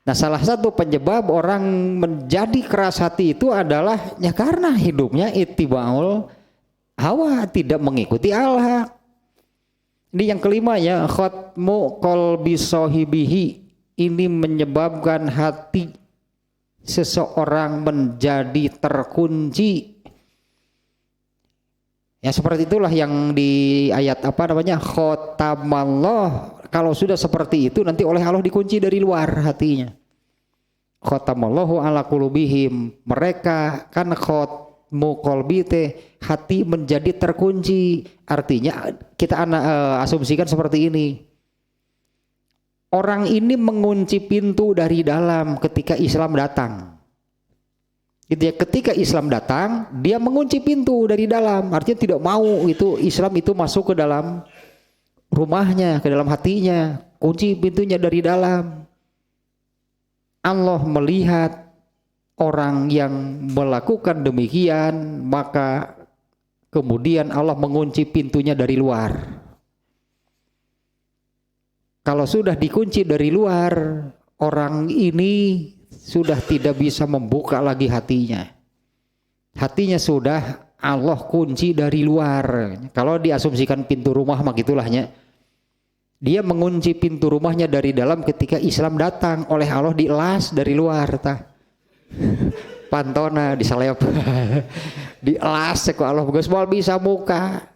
Nah salah satu penyebab orang menjadi keras hati itu adalah ya karena hidupnya ittibaul hawa, tidak mengikuti al-haq. Ini yang kelima ya, khatmu qalbi sahibihi. Ini menyebabkan hati seseorang menjadi terkunci. Ya seperti itulah yang di ayat apa namanya khatamallah. Kalau sudah seperti itu nanti oleh Allah dikunci dari luar hatinya. Khatamallahu ala qulubihim, mereka kan khatmu qalbi teh hati menjadi terkunci. Artinya kita asumsikan seperti ini. Orang ini mengunci pintu dari dalam ketika Islam datang. Gitu ya, ketika Islam datang, dia mengunci pintu dari dalam. Artinya tidak mau itu Islam itu masuk ke dalam rumahnya, ke dalam hatinya. Kunci pintunya dari dalam. Allah melihat orang yang melakukan demikian, maka kemudian Allah mengunci pintunya dari luar. Kalau sudah dikunci dari luar, orang ini sudah tidak bisa membuka lagi hatinya. Hatinya sudah Allah kunci dari luar. Kalau diasumsikan pintu rumah mah gitulahnya. Dia mengunci pintu rumahnya dari dalam ketika Islam datang, oleh Allah dielas dari luar tah. Pantona disalep. Dielas ku Allah geus moal bisa muka.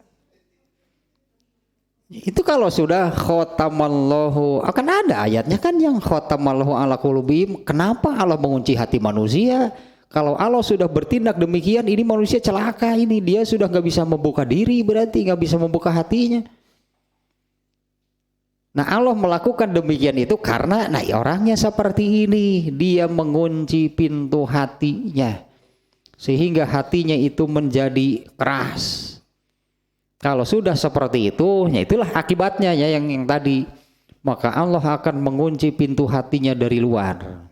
Itu kalau sudah khatamallahu, akan ada ayatnya kan yang khatamallahu ala qulubihim. Kenapa Allah mengunci hati manusia? Kalau Allah sudah bertindak demikian, ini manusia celaka, ini dia sudah nggak bisa membuka diri, berarti nggak bisa membuka hatinya. Nah Allah melakukan demikian itu karena orangnya seperti ini, dia mengunci pintu hatinya sehingga hatinya itu menjadi keras. Kalau sudah seperti itu, ya itulah akibatnya ya yang tadi, maka Allah akan mengunci pintu hatinya dari luar.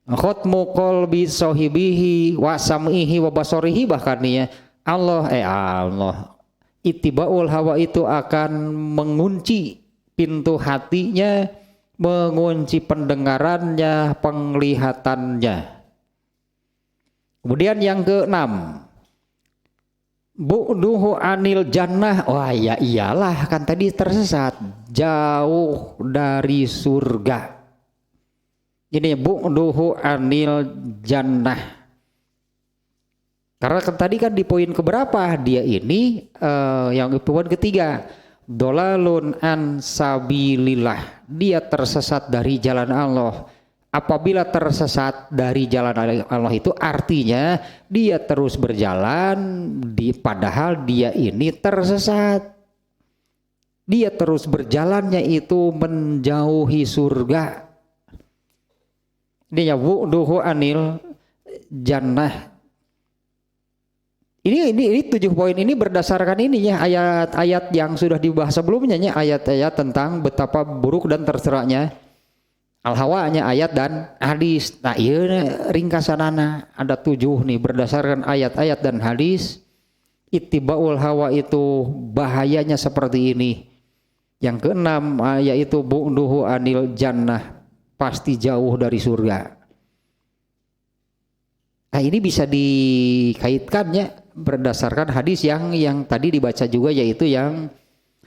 Khatmu qalbi sahibihi wa sam'ihi wa basarihi, bahkan ya Allah ittibaul hawa itu akan mengunci pintu hatinya, mengunci pendengarannya, penglihatannya. Kemudian yang keenam, bu'duhu anil jannah. Wah ya iyalah, kan tadi tersesat, jauh dari surga. Ini bu'duhu anil jannah. Karena tadi kan di poin keberapa dia ini yang poin ketiga, dolalun an sabilillah, dia tersesat dari jalan Allah. Apabila tersesat dari jalan Allah itu artinya dia terus berjalan padahal dia ini tersesat. Dia terus berjalannya itu menjauhi surga. Dia wuduhu anil jannah. Ini 7 poin ini berdasarkan ininya ayat-ayat yang sudah dibahas sebelumnya, ayat-ayat tentang betapa buruk dan terserahnya al-hawanya, ayat dan hadis. Nah iya ringkasanana ada 7 nih berdasarkan ayat-ayat dan hadis. Ittibaul hawa itu bahayanya seperti ini. Yang keenam yaitu bu'duhu anil jannah, pasti jauh dari surga. Nah ini bisa dikaitkannya berdasarkan hadis yang tadi dibaca juga, yaitu yang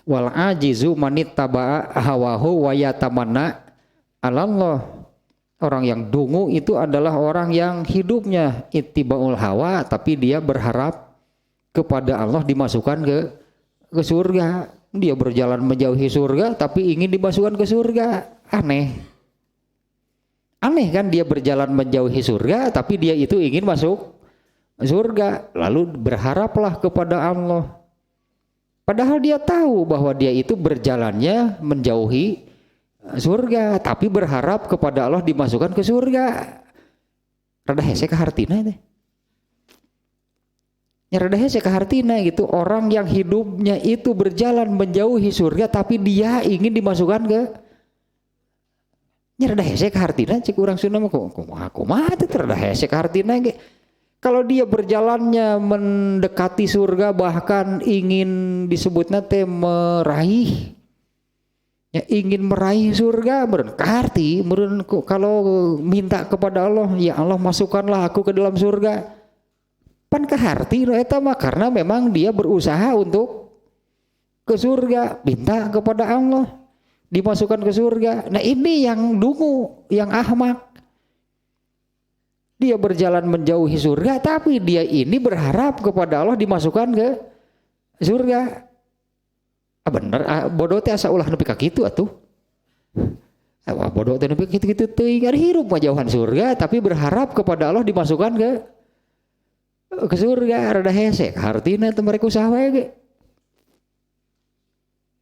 wal ajizu manittaba'a hawahu wa yatamanna 'alallah. Orang yang dungu itu adalah orang yang hidupnya ittibaul hawa, tapi dia berharap kepada Allah dimasukkan ke surga. Dia berjalan menjauhi surga tapi ingin dimasukkan ke surga. Aneh kan, dia berjalan menjauhi surga tapi dia itu ingin masuk surga, lalu berharaplah kepada Allah. Padahal dia tahu bahwa dia itu berjalannya menjauhi surga tapi berharap kepada Allah dimasukkan ke surga. Rada hese ka hartina teh. Ya rada hese ka hartina gitu, orang yang hidupnya itu berjalan menjauhi surga tapi dia ingin dimasukkan ke rada hese ka hartina, cek urang Sunda mah kumaha teh rada hese ka hartina ge. Kalau dia berjalannya mendekati surga, bahkan ingin disebutna teh meraih, ya ingin meraih surga, meureun kaharti, meureun kalau minta kepada Allah, ya Allah masukkanlah aku ke dalam surga. Pan kaharti nu eta mah karena memang dia berusaha untuk ke surga, minta kepada Allah dimasukkan ke surga. Nah ini yang dungu, yang ahmak. Dia berjalan menjauhi surga tapi dia ini berharap kepada Allah dimasukkan ke surga. Bener, bodoh teh asa ulah nepi ka kitu atuh. Wah bodoh teh nepi kitu-kitu teuing ari hirup mah jauhan surga tapi berharap kepada Allah dimasukkan ke surga rada hese artina teu mereka usaha wae ge.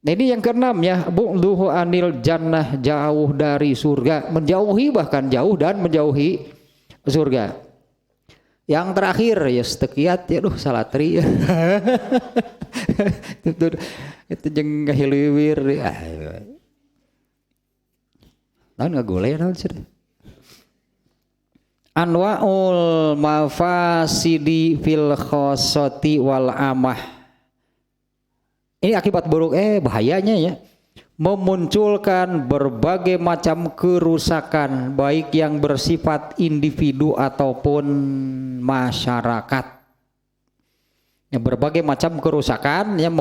Nah ini yang keenam ya, bu'duhu anil jannah, jauh dari surga, menjauhi bahkan jauh dan menjauhi surga. Yang terakhir ya setekiat ya salatri. Itu jeung ngahiliwir ya. Naon ngagoleh naon sih? Anwaul mafasidi fil khossati wal amah. Ini akibat buruk bahayanya ya. Memunculkan berbagai macam kerusakan baik yang bersifat individu ataupun masyarakat. Ya, berbagai macam kerusakan yang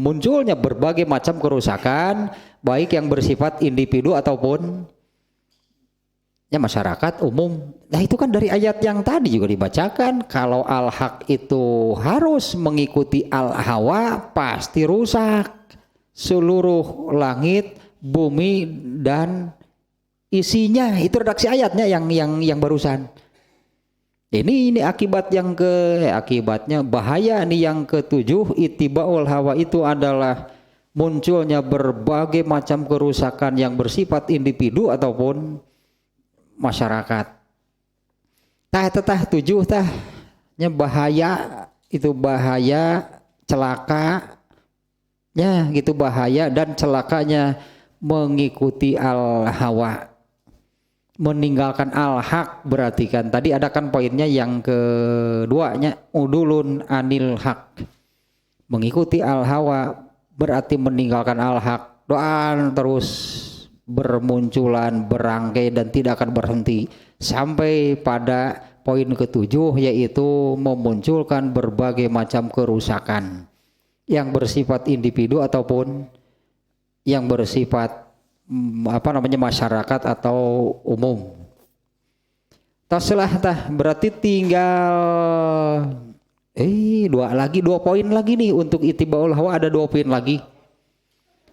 munculnya berbagai macam kerusakan baik yang bersifat individu ataupun ya masyarakat umum. Nah itu kan dari ayat yang tadi juga dibacakan kalau al-haq itu harus mengikuti al-hawa pasti rusak seluruh langit, bumi dan isinya. Itu redaksi ayatnya yang barusan. Ini akibat akibatnya bahaya nih yang ketujuh, ittibaul hawa itu adalah munculnya berbagai macam kerusakan yang bersifat individu ataupun masyarakat. Tah tujuh nya bahaya itu bahaya celaka ya gitu bahaya dan celakanya mengikuti al hawa meninggalkan al haq. Berarti kan tadi ada kan poinnya yang keduanya udulun anil haq, mengikuti al hawa berarti meninggalkan al haq. Doa terus bermunculan berangkai dan tidak akan berhenti sampai pada poin ketujuh yaitu memunculkan berbagai macam kerusakan yang bersifat individu ataupun yang bersifat masyarakat atau umum. Berarti tinggal dua poin lagi nih untuk ittibaul hawa. Ada 2 poin lagi.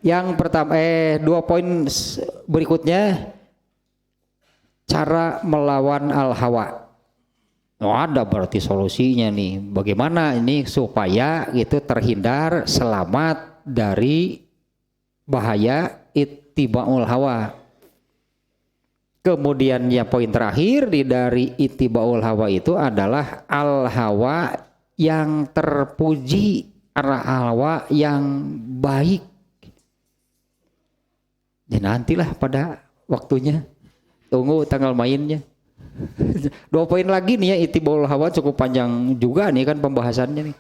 Yang pertama 2 poin berikutnya cara melawan al hawa. Ada berarti solusinya nih. Bagaimana ini supaya itu terhindar selamat dari bahaya ittibaul hawa. Kemudian ya poin terakhir dari ittibaul hawa itu adalah al hawa yang terpuji, al hawa yang baik. Ya nantilah pada waktunya. Tunggu tanggal mainnya. 2 poin lagi nih ya ittibaul hawa, cukup panjang juga nih kan pembahasannya nih.